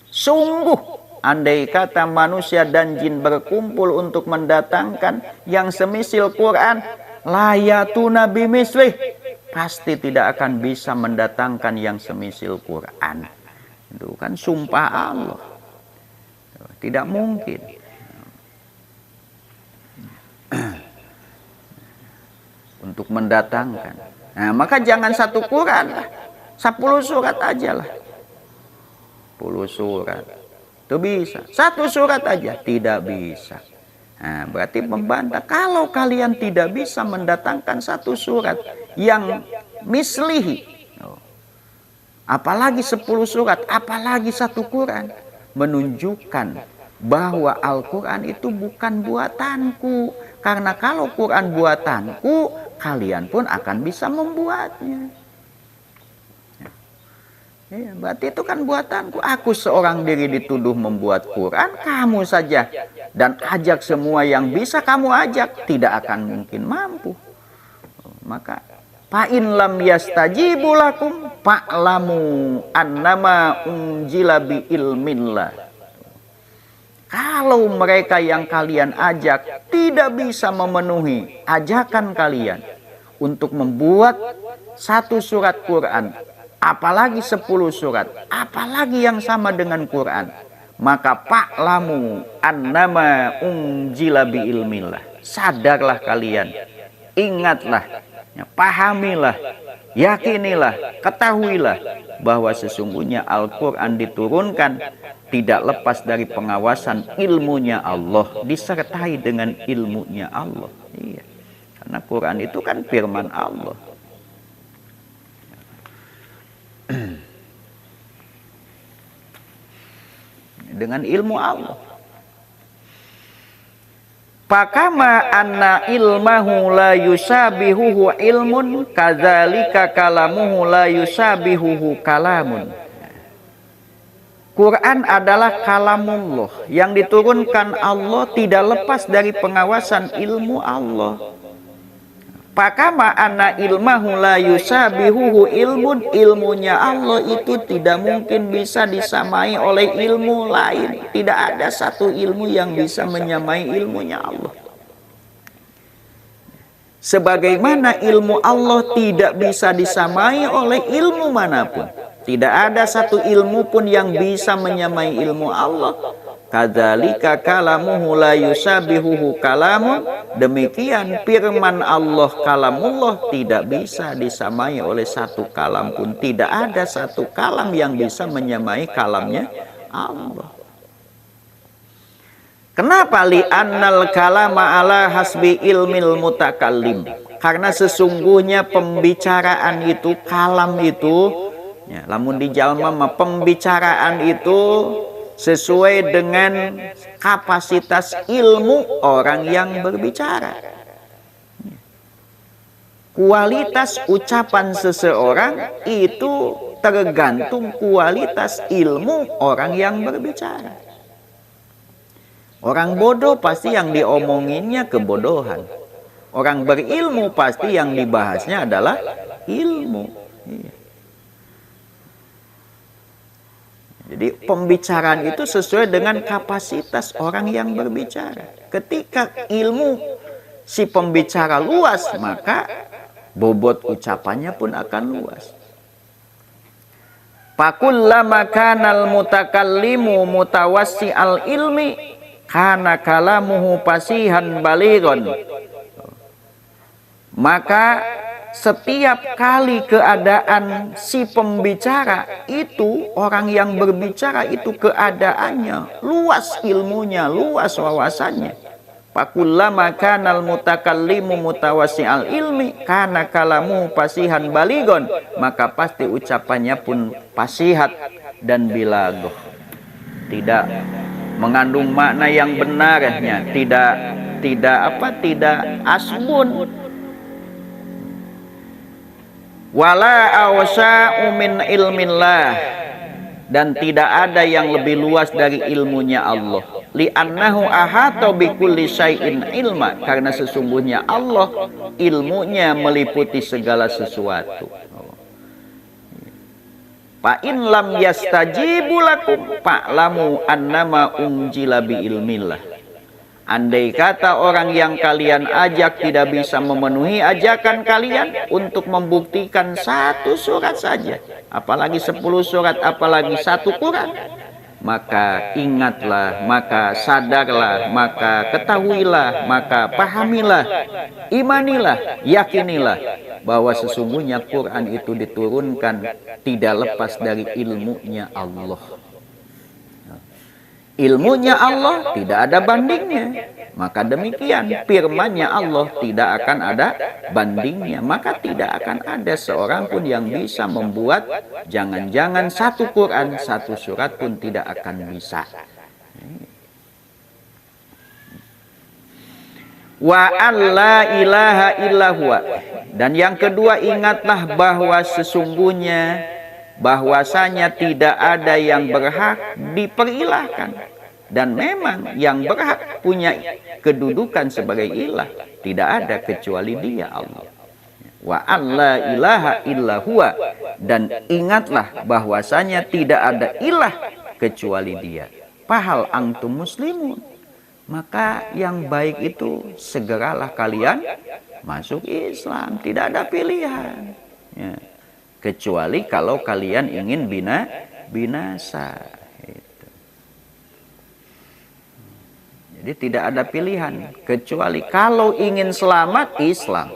sungguh andai kata manusia dan jin berkumpul untuk mendatangkan yang semisil Quran, layatuna bimislih, pasti tidak akan bisa mendatangkan yang semisil Quran. Itu kan sumpah Allah, tidak mungkin. Untuk mendatangkan. Nah, maka jangan 1 Quran lah, 10 surat aja lah. 10 surat itu bisa, 1 surat aja tidak bisa. Nah, berarti membantah. Kalau kalian tidak bisa mendatangkan 1 surat yang mislihi, apalagi 10 surat, apalagi 1 Quran, menunjukkan bahwa Al-Quran itu bukan buatanku. Karena kalau Quran buatanku, kalian pun akan bisa membuatnya. Ya, berarti itu kan buatanku. Aku seorang diri dituduh membuat Quran, kamu saja. Dan ajak semua yang bisa kamu ajak, tidak akan mungkin mampu. Maka fa'in lam yastajibu lakum fa'lamu annama unjila bi ilmillah. Kalau mereka yang kalian ajak tidak bisa memenuhi ajakan kalian untuk membuat 1 surat Quran, apalagi 10 surat, apalagi yang sama dengan Quran, maka fa'lamu annama unjila bi ilmillah. Sadarlah kalian, ingatlah, ya, pahamilah, yakinilah, ketahuilah bahwa sesungguhnya Al-Quran diturunkan tidak lepas dari pengawasan ilmunya Allah, disertai dengan ilmunya Allah. Iya. Karena Quran itu kan firman Allah. Dengan ilmu Allah. Pakama anna ilmahu la yusabihuhu ilmun kadzalika kalamuhu la yusabihuhu kalamun. Quran adalah kalamullah yang diturunkan Allah, tidak lepas dari pengawasan ilmu Allah. Pakama anna ilmahu la yusabihuhu ilmun, ilmunya Allah itu tidak mungkin bisa disamai oleh ilmu lain. Tidak ada satu ilmu yang bisa menyamai ilmunya Allah. Sebagaimana ilmu Allah tidak bisa disamai oleh ilmu manapun. Tidak ada satu ilmu pun yang bisa menyamai ilmu Allah. Kadzalika kalamuhu la yusabihuhu kalamun. Demikian firman Allah, kalamullah, tidak bisa disamai oleh satu kalam pun. Tidak ada satu kalam yang bisa menyamai kalamnya Allah. Kenapa? Li'annal kalama ala hasbi ilmil mutakallim. Karena sesungguhnya pembicaraan itu, kalam itu, ya, lamun dijalma pembicaraan itu sesuai dengan kapasitas ilmu orang yang berbicara. Kualitas ucapan seseorang itu tergantung kualitas ilmu orang yang berbicara. Orang bodoh pasti yang diomonginnya kebodohan. Orang berilmu pasti yang dibahasnya adalah ilmu. Iya. Jadi pembicaraan itu sesuai dengan kapasitas orang yang berbicara. Ketika ilmu si pembicara luas, maka bobot ucapannya pun akan luas. Fakullama kanal mutakallimu mutawassi al ilmi kana kalamuhu fasihan balighon. Maka setiap kali keadaan si pembicara itu, orang yang berbicara itu keadaannya luas, ilmunya luas, wawasannya. Fakullama kanal mutakallimu mutawassi' ilmi kana kalamu fasihan balighon, maka pasti ucapannya pun fasihat dan bilaghah. Tidak mengandung makna yang benarnya, tidak asbun. Wala awsa'u min ilmillah, dan tidak ada yang lebih luas dari ilmunya Allah. Li'annahu ahata bikulli syai'in ilma, karena sesungguhnya Allah ilmunya meliputi segala sesuatu. Fa in lam yastajibu lakum fa'lamu annama unjila bi ilmillah. Andai kata orang yang kalian ajak tidak bisa memenuhi ajakan kalian untuk membuktikan satu surat saja, apalagi 10 surat, apalagi satu Quran, maka ingatlah, maka sadarlah, maka ketahuilah, maka pahamilah, imanilah, yakinilah bahwa sesungguhnya Quran itu diturunkan tidak lepas dari ilmunya Allah. Ilmunya Allah tidak ada bandingnya. Maka demikian firman-Nya Allah tidak akan ada bandingnya. Maka tidak akan ada seorang pun yang bisa membuat, jangan-jangan satu Quran, satu surat pun tidak akan bisa. Wa alla ilaha illa huwa. Dan yang kedua, ingatlah bahwa sesungguhnya bahwasanya tidak ada yang berhak diperilahkan, dan memang yang berhak punya kedudukan sebagai ilah tidak ada kecuali Dia, Allah. Wa alla ilaha illa huwa, dan ingatlah bahwasanya tidak ada ilah kecuali Dia. Fahal antum muslimun, maka yang baik itu segeralah kalian masuk Islam, tidak ada pilihan, ya. Kecuali kalau kalian ingin binasa. Gitu. Jadi tidak ada pilihan. Kecuali kalau ingin selamat, Islam.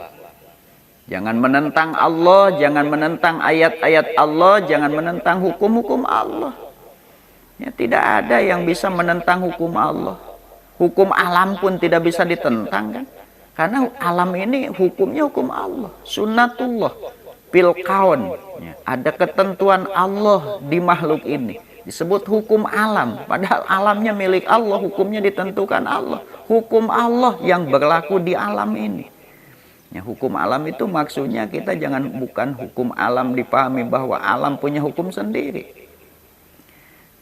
Jangan menentang Allah, jangan menentang ayat-ayat Allah, jangan menentang hukum-hukum Allah. Ya, tidak ada yang bisa menentang hukum Allah. Hukum alam pun tidak bisa ditentang, kan? Karena alam ini hukumnya hukum Allah, sunnatullah. Fil kaun, ya, ada ketentuan Allah di makhluk ini, disebut hukum alam, padahal alamnya milik Allah, hukumnya ditentukan Allah, hukum Allah yang berlaku di alam ini. Ya, hukum alam itu maksudnya kita bukan hukum alam dipahami bahwa alam punya hukum sendiri,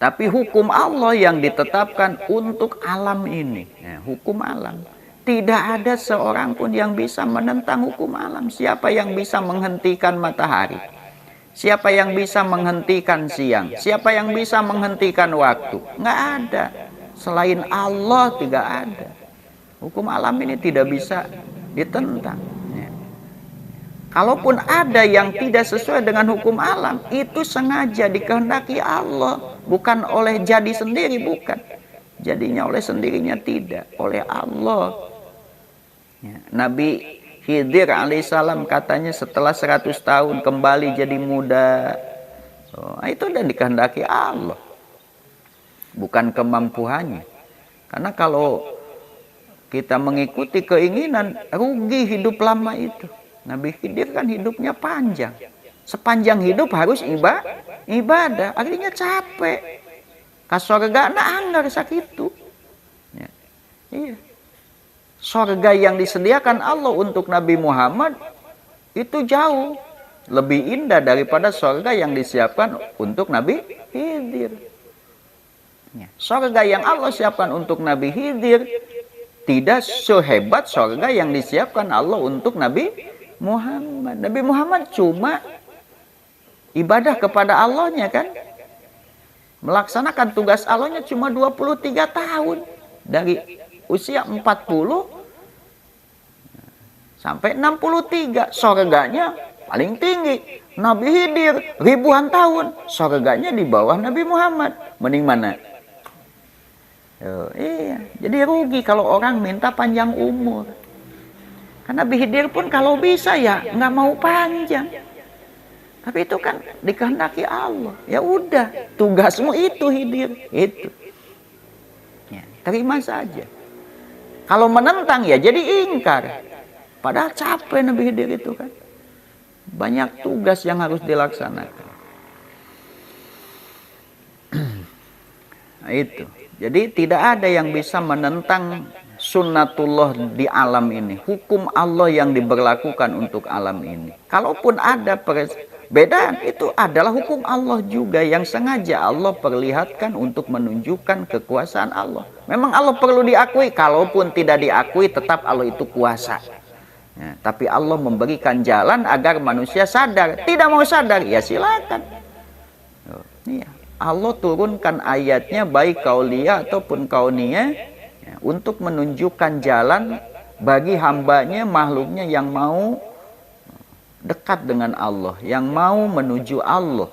Tapi hukum Allah yang ditetapkan untuk alam ini. Hukum alam. Tidak ada seorang pun yang bisa menentang hukum alam. Siapa yang bisa menghentikan matahari? Siapa yang bisa menghentikan siang? Siapa yang bisa menghentikan waktu? Nggak ada. Selain Allah tidak ada. Hukum alam ini tidak bisa ditentang. Kalaupun ada yang tidak sesuai dengan hukum alam, itu sengaja dikehendaki Allah, bukan oleh jadi sendiri, bukan. Jadinya oleh sendirinya tidak, oleh Allah. Nabi Khidir alaihissalam katanya setelah 100 tahun kembali jadi muda. Itu udah dikehendaki Allah, bukan kemampuannya. Karena kalau kita mengikuti keinginan, rugi hidup lama itu. Nabi Khidir kan hidupnya panjang. Sepanjang hidup harus ibadah. Akhirnya capek. Kasorga na anggar sakitu. Iya. Sorga yang disediakan Allah untuk Nabi Muhammad itu jauh lebih indah daripada sorga yang disiapkan untuk Nabi Khidir. Sorga yang Allah siapkan untuk Nabi Khidir tidak sehebat sorga yang disiapkan Allah untuk Nabi Muhammad. Nabi Muhammad cuma ibadah kepada Allahnya kan. Melaksanakan tugas Allahnya cuma 23 tahun. Dari usia 40 sampai 63. Sorganya paling tinggi. Nabi Khidir ribuan tahun. Sorganya di bawah Nabi Muhammad. Mending mana? Iya. Jadi rugi kalau orang minta panjang umur. Karena Nabi Khidir pun kalau bisa ya nggak mau panjang. Tapi itu kan dikehendaki Allah. Ya udah, tugasmu itu Khidir, itu. Ya, terima saja. Kalau menentang ya jadi ingkar. Padahal capek Nabi Khidir itu kan. Banyak tugas yang harus dilaksanakan. Nah, itu. Jadi tidak ada yang bisa menentang sunnatullah di alam ini, hukum Allah yang diberlakukan untuk alam ini. Kalaupun ada perbedaan, itu adalah hukum Allah juga yang sengaja Allah perlihatkan untuk menunjukkan kekuasaan Allah. Memang Allah perlu diakui, kalaupun tidak diakui tetap Allah itu kuasa. Tapi Allah memberikan jalan agar manusia sadar. Tidak mau sadar, ya silakan. Allah turunkan ayatnya baik kauliyah ataupun kauniyah untuk menunjukkan jalan bagi hambanya, makhluknya yang mau dekat dengan Allah, yang mau menuju Allah,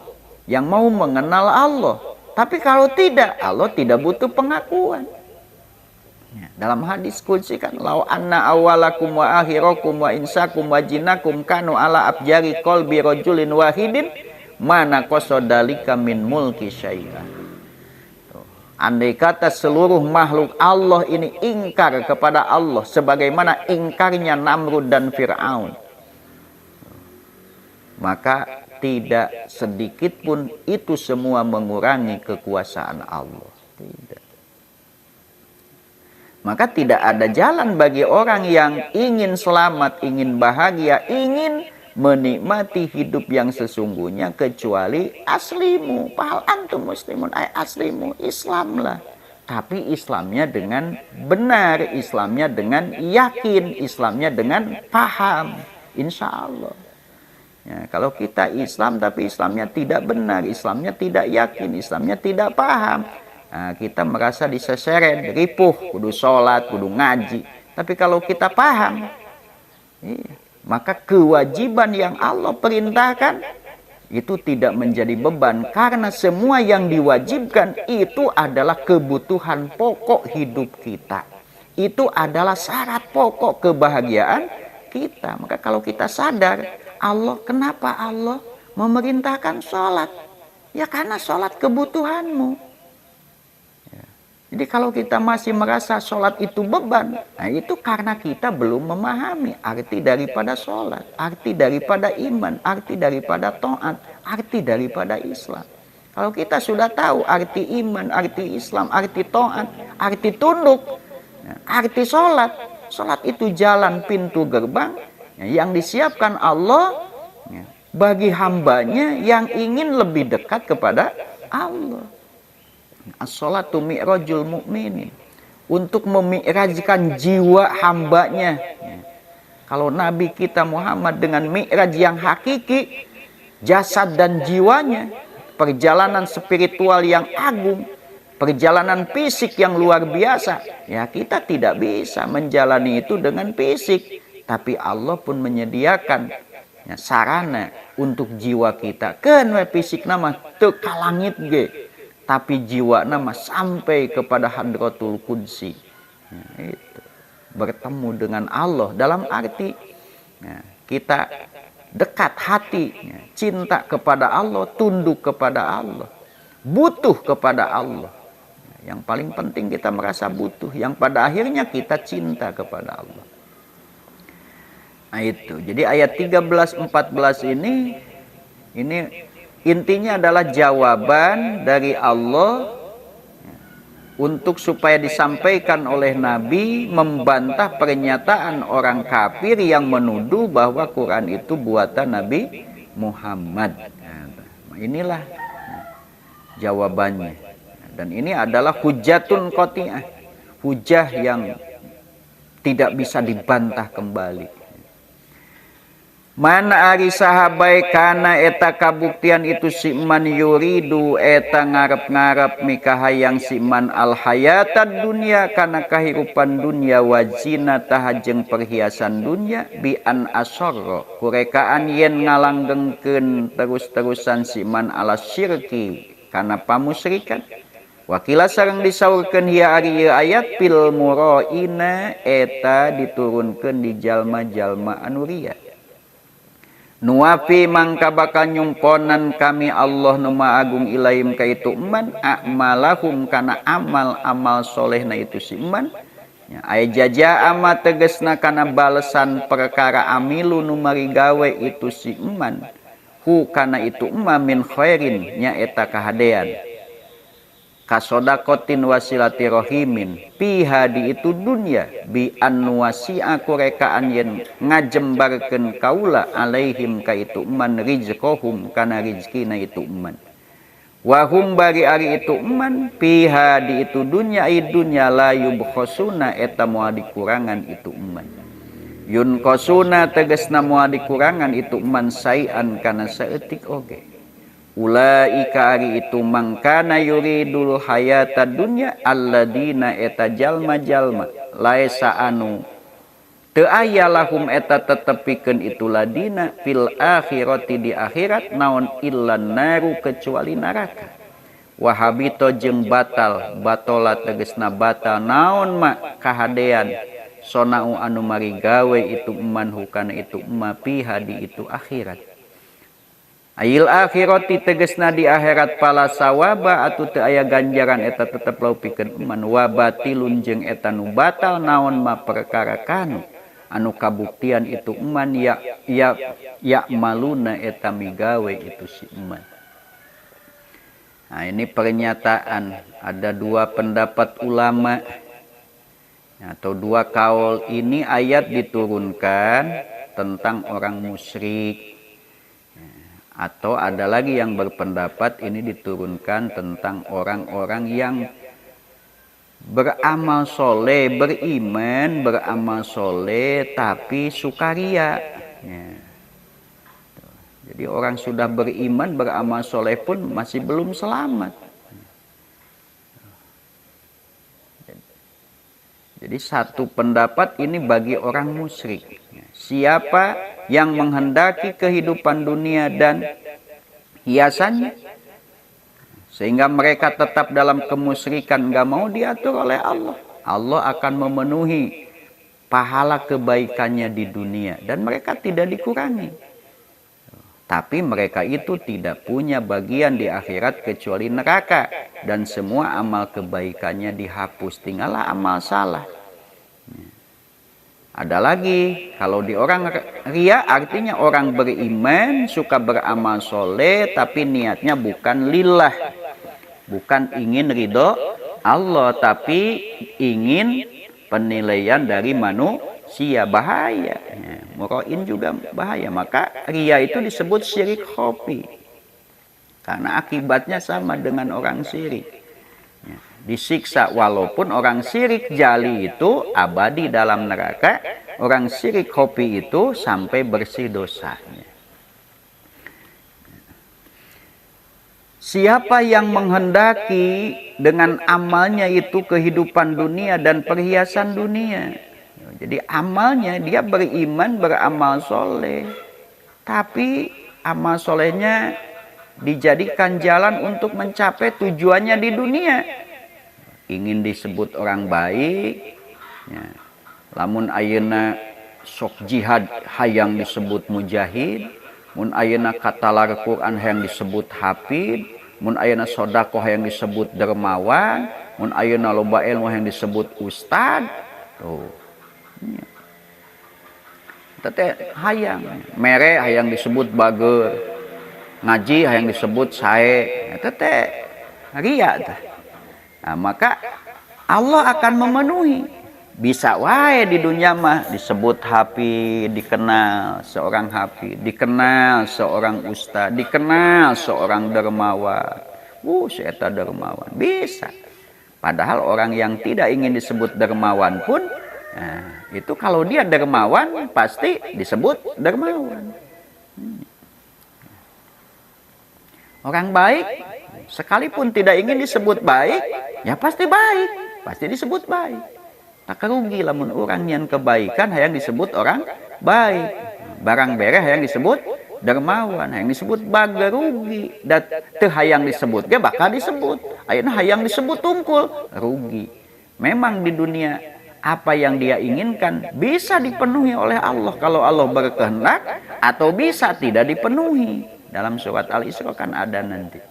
yang mau mengenal Allah. Tapi kalau tidak, Allah tidak butuh pengakuan. Dalam hadis qudsi kan, lau anna awalakum wa akhirakum wa insakum wa jinakum kanu ala abjari qalbi rajulin wahidin mana qasodalika min mulki syai'an. Andai kata seluruh makhluk Allah ini ingkar kepada Allah sebagaimana ingkarnya Namrud dan Fir'aun, maka tidak sedikit pun itu semua mengurangi kekuasaan Allah. Tidak. Maka tidak ada jalan bagi orang yang ingin selamat, ingin bahagia, ingin menikmati hidup yang sesungguhnya kecuali aslimu. Fahal antum muslimun, ay aslimu, Islamlah. Tapi Islamnya dengan benar, Islamnya dengan yakin, Islamnya dengan paham, insya Allah. Ya, kalau kita Islam tapi Islamnya tidak benar, Islamnya tidak yakin, Islamnya tidak paham, nah, kita merasa diseseret, ripuh, kudu sholat, kudu ngaji. Tapi kalau kita paham, maka kewajiban yang Allah perintahkan itu tidak menjadi beban, karena semua yang diwajibkan itu adalah kebutuhan pokok hidup kita. Itu adalah syarat pokok kebahagiaan kita. Maka kalau kita sadar, kenapa Allah memerintahkan sholat? Ya karena sholat kebutuhanmu. Jadi kalau kita masih merasa sholat itu beban, nah itu karena kita belum memahami arti daripada sholat, arti daripada iman, arti daripada taat, arti daripada Islam. Kalau kita sudah tahu arti iman, arti Islam, arti taat, arti tunduk, arti sholat, sholat itu jalan pintu gerbang yang disiapkan Allah bagi hambanya yang ingin lebih dekat kepada Allah. As-sholatu mi'rajul mu'minin. Untuk memi'rajkan jiwa hambanya. Kalau Nabi kita Muhammad dengan mi'raj yang hakiki, jasad dan jiwanya, perjalanan spiritual yang agung, perjalanan fisik yang luar biasa, ya kita tidak bisa menjalani itu dengan fisik. Tapi Allah pun menyediakan ya, sarana untuk jiwa kita. Kan fisik nama teka langit ge, tapi jiwa nama sampai kepada hadratul qudsi. Ya, itu. Bertemu dengan Allah dalam arti ya, kita dekat hati, ya, cinta kepada Allah, tunduk kepada Allah, butuh kepada Allah. Yang paling penting kita merasa butuh, yang pada akhirnya kita cinta kepada Allah. Nah itu, jadi ayat 13-14 ini intinya adalah jawaban dari Allah untuk supaya disampaikan oleh Nabi membantah pernyataan orang kafir yang menuduh bahwa Quran itu buatan Nabi Muhammad. Nah, inilah jawabannya. Dan ini adalah hujatun qati'ah, hujah yang tidak bisa dibantah kembali. Mana ari sahabai kana eta kabuktian itu si man yuridu eta ngarep-ngarep mikahayang si man al hayatad dunia kana kahirupan dunia wajina tahajeng perhiasan dunia bi an asorro kurekaan yen ngalanggengkeun terus-terusan si man ala syirki kana pamusyrikan. Wakila sareng disaurkeun hiya ari ayat pil muraina eta diturunkeun di jalma-jalma anu ria. Nuwafi mangka bakal nyumponan kami Allah nu agung ilaim ka itu eman a'malahum kana amal-amal solehna itu si eman ya, aya jaja ama tegesna kana balesan perkara amilu nu marigawe itu si eman hu kana itu emma min khairin nya eta kahadean kasodakotin wasilati rohimin piha di itu dunia bi anwasi'a kurekaan yen ngajembarkeun kaula alaihim ka itu eman rizqahum kana rizkina itu eman wahum bari ari itu eman piha di itu dunia dunya la yubkhosuna eta moal dikurangan itu eman yun kosuna tegesna moal dikurangan itu eman saian kana saeutik oge. Ulaika ari itu mangkana yuridul hayata dunya alladina eta jalma-jalma laisa anu teu aya lahum eta tetepikeun itu ladina fil akhirati di akhirat naon illan naru kecuali neraka wahabito jeung batal batola tegesna batal naon mak kahadean sonau anu marigawe itu eman hukana itu emma piha di itu akhirat. Ail akhirati tegesna di akhirat pala sawaba atuh teu aya ganjaran eta tetep laupikeun eman wa batilun jeung eta nu batal naon ma perkara kanu anu kabuktian itu eman ya maluna eta migawe itu si eman. Nah ini pernyataan ada dua pendapat ulama atau dua kaul ini ayat diturunkan tentang orang musyrik. Atau ada lagi yang berpendapat ini diturunkan tentang orang-orang yang beramal soleh, beriman, beramal soleh, tapi sukaria. Ya. Jadi orang sudah beriman, beramal soleh pun masih belum selamat. Jadi satu pendapat ini bagi orang musyrik. Siapa yang menghendaki kehidupan dunia dan hiasannya sehingga mereka tetap dalam kemusyrikan, nggak mau diatur oleh Allah, Allah akan memenuhi pahala kebaikannya di dunia dan mereka tidak dikurangi. Tapi mereka itu tidak punya bagian di akhirat kecuali neraka dan semua amal kebaikannya dihapus, tinggallah amal salah. Ada lagi, kalau di orang ria artinya orang beriman, suka beramal soleh, tapi niatnya bukan lillah. Bukan ingin ridho Allah, tapi ingin penilaian dari manusia, bahaya. Murain juga bahaya, maka ria itu disebut syirik khafi. Karena akibatnya sama dengan orang syirik. disiksa. Walaupun orang syirik jali itu abadi dalam neraka, orang syirik khafi itu sampai bersih dosanya. Siapa yang menghendaki dengan amalnya itu kehidupan dunia dan perhiasan dunia. Jadi amalnya dia beriman, beramal soleh. Tapi amal solehnya dijadikan jalan untuk mencapai tujuannya di dunia. Ingin disebut orang baik. Ya. Lamun ayeuna sok jihad hayang disebut mujahid. Mun ayeuna katalar Quran hayang disebut hafid. Mun ayeuna sodaqoh yang disebut dermawan, mun ayeuna loba ilmu yang disebut ustad. Tuh. Tete hayang, mere hayang disebut bager. Ngaji hayang disebut sae. Tete ria tah. Nah, maka Allah akan memenuhi. Bisa wae di dunia mah disebut hafid, dikenal seorang hafid, dikenal seorang ustaz, dikenal seorang dermawan. Si eta dermawan bisa. Padahal orang yang tidak ingin disebut dermawan pun, nah, itu kalau dia dermawan pasti disebut dermawan. Orang baik sekalipun tidak ingin disebut baik, ya pasti baik, pasti disebut baik. Tak rugi lamun orang yang kebaikan hayang disebut orang baik. Barang bereh hayang disebut dermawan, hayang disebut bager rugi. Dan teu hayang disebut ge bakal disebut. Ayeuna hayang disebut tungkul, rugi. Memang di dunia apa yang dia inginkan bisa dipenuhi oleh Allah kalau Allah berkehendak, atau bisa tidak dipenuhi. Dalam surat Al-Isra kan ada nanti.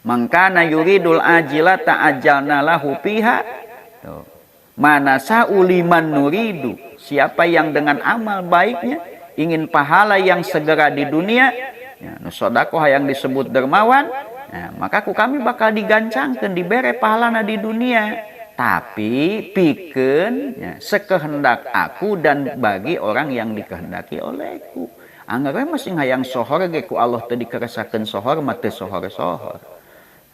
Mangkana yuridul ajila ta'ajjalna lahu fiha. Tuh. Mana sa'uliman nuridu, siapa yang dengan amal baiknya ingin pahala yang segera di dunia, ya, sodaqoh yang disebut dermawan, ya, maka ku kami bakal digancangkan dibere pahalana di dunia, tapi pikeun ya, sekehendak aku dan bagi orang yang dikehendaki olehku. Anggar masing hayang sohor ge ku Allah teu dikeresakeun sohor mah teu sohor-sohor.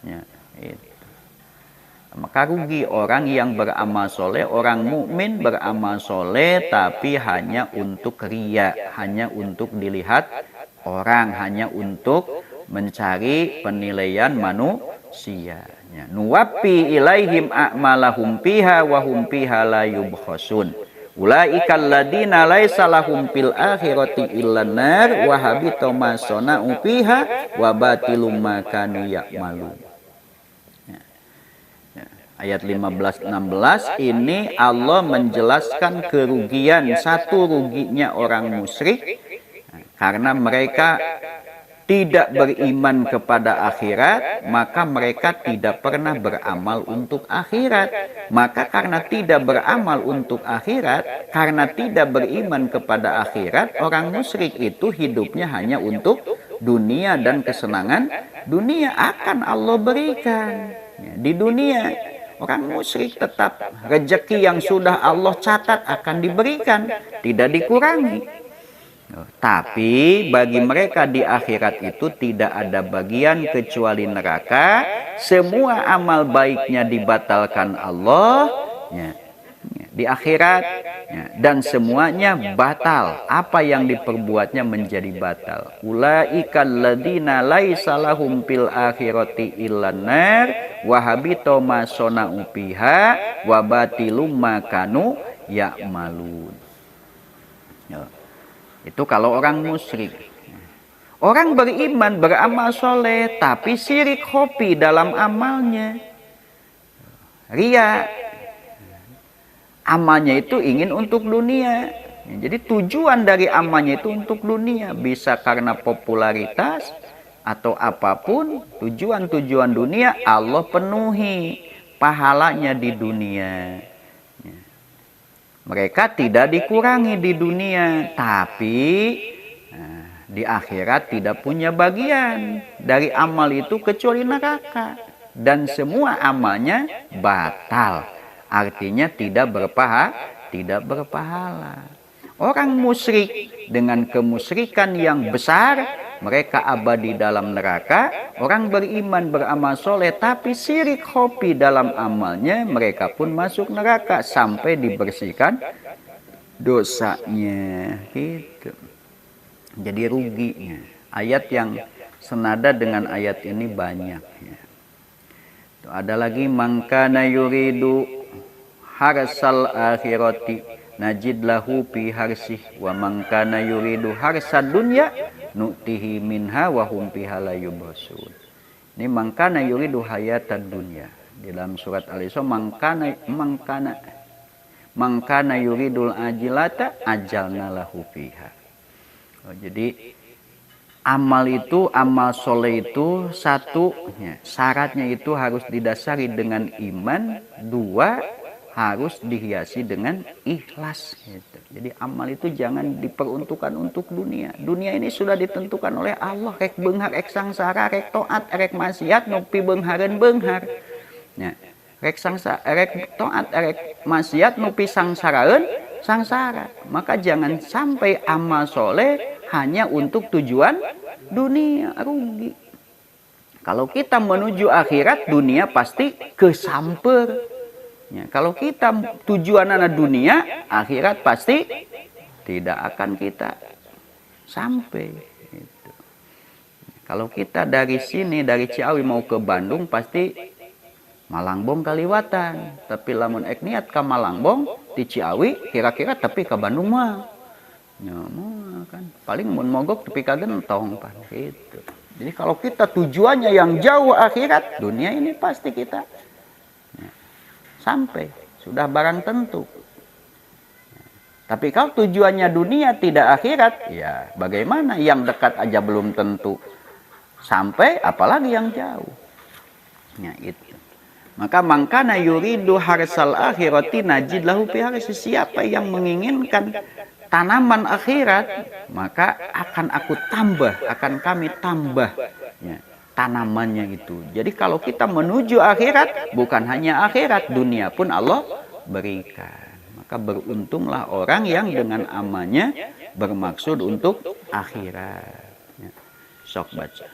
Ya, itu. Maka rugi orang yang beramal soleh, orang mukmin beramal soleh tapi hanya untuk ria, hanya untuk dilihat orang, hanya untuk mencari penilaian manusia. Nuwappi ilaihim a'malahum fiha wa hum fiha la yubkhasun. Ulaikal ladina laisa lahum fil akhirati illan nar wa habita ma sana'u fiha wa batilum ma kanu ya'malun. Ayat 15-16 ini Allah menjelaskan kerugian, satu ruginya orang musyrik karena mereka tidak beriman kepada akhirat, maka mereka tidak pernah beramal untuk akhirat. Maka karena tidak beramal untuk akhirat, karena tidak beriman kepada akhirat, orang musyrik itu hidupnya hanya untuk dunia dan kesenangan dunia akan Allah berikan. Di dunia orang musyrik tetap rezeki yang sudah Allah catat akan diberikan, tidak dikurangi. Tapi bagi mereka di akhirat itu tidak ada bagian kecuali neraka. Semua amal baiknya dibatalkan Allah di akhirat, dan semuanya batal. Apa yang diperbuatnya menjadi batal. Ulaikal ladzina laisa lahum fil akhirati illan nar wa habita ma sana'u fiha wa batilum ma kanu ya'malun. Itu kalau orang musyrik. Orang beriman, beramal soleh, tapi syirik khafi dalam amalnya. Ria. Amalnya itu ingin untuk dunia. Jadi tujuan dari amalnya itu untuk dunia. Bisa karena popularitas atau apapun. Tujuan-tujuan dunia Allah penuhi. Pahalanya di dunia. Mereka tidak dikurangi di dunia. Tapi di akhirat tidak punya bagian dari amal itu kecuali neraka. Dan semua amalnya batal. Artinya tidak berpahala. Orang musyrik dengan kemusyrikan yang besar mereka abadi dalam neraka. Orang beriman beramal soleh tapi syirik khofi dalam amalnya, mereka pun masuk neraka sampai dibersihkan dosanya. Gitu. Jadi ruginya. Ayat yang senada dengan ayat ini banyak. Ya. Ada lagi mangkana yuridu harsal akhirati najid lahu fi harsih wa mangkana yuridu harsad dunya nu'tihi minha wa hum fiha la yubhasun. Ini mangkana yuridu hayatad dunya. Di dalam surat Al-Isra mangkana yuridul ajilata ajalna lahu fiha. Jadi amal itu, amal soleh itu satu, ya, syaratnya itu harus didasari dengan iman. Dua, harus dihiasi dengan ikhlas. Gitu. Jadi amal itu jangan diperuntukkan untuk dunia. Dunia ini sudah ditentukan oleh Allah. Rek beunghar, rek sangsara, rek toat, rek maksiat, nupi beunghareun beunghar. Ya. Rek sangsara, rek toat, rek maksiat, nupi sangsaraeun sangsara. Maka jangan sampai amal soleh hanya untuk tujuan dunia, rugi. Kalau kita menuju akhirat, dunia pasti kesamper. Ya, kalau kita tujuan anak dunia, akhirat pasti tidak akan kita sampai. Gitu. Kalau kita dari sini, dari Ciawi mau ke Bandung, pasti Malangbong kaliwatan. Tapi lamun ek niat ke Malangbong, di Ciawi, kira-kira tapi ke Bandung mah. Ya, kan paling mun mogok tepi ka gentong pan gitu. Jadi kalau kita tujuannya yang jauh akhirat, dunia ini pasti kita ya, sampai sudah barang tentu. Tapi kalau tujuannya dunia tidak akhirat, ya bagaimana? Yang dekat aja belum tentu sampai, apalagi yang jauh. Ya itu. Maka mangkana yuridu harsal akhirati najid lahu fi harsi. Siapa yang menginginkan tanaman akhirat, maka akan aku tambah, akan kami tambah ya, tanamannya itu. Jadi kalau kita menuju akhirat, bukan hanya akhirat, dunia pun Allah berikan. Maka beruntunglah orang yang dengan amalnya bermaksud untuk akhirat. Ya. Sok baca.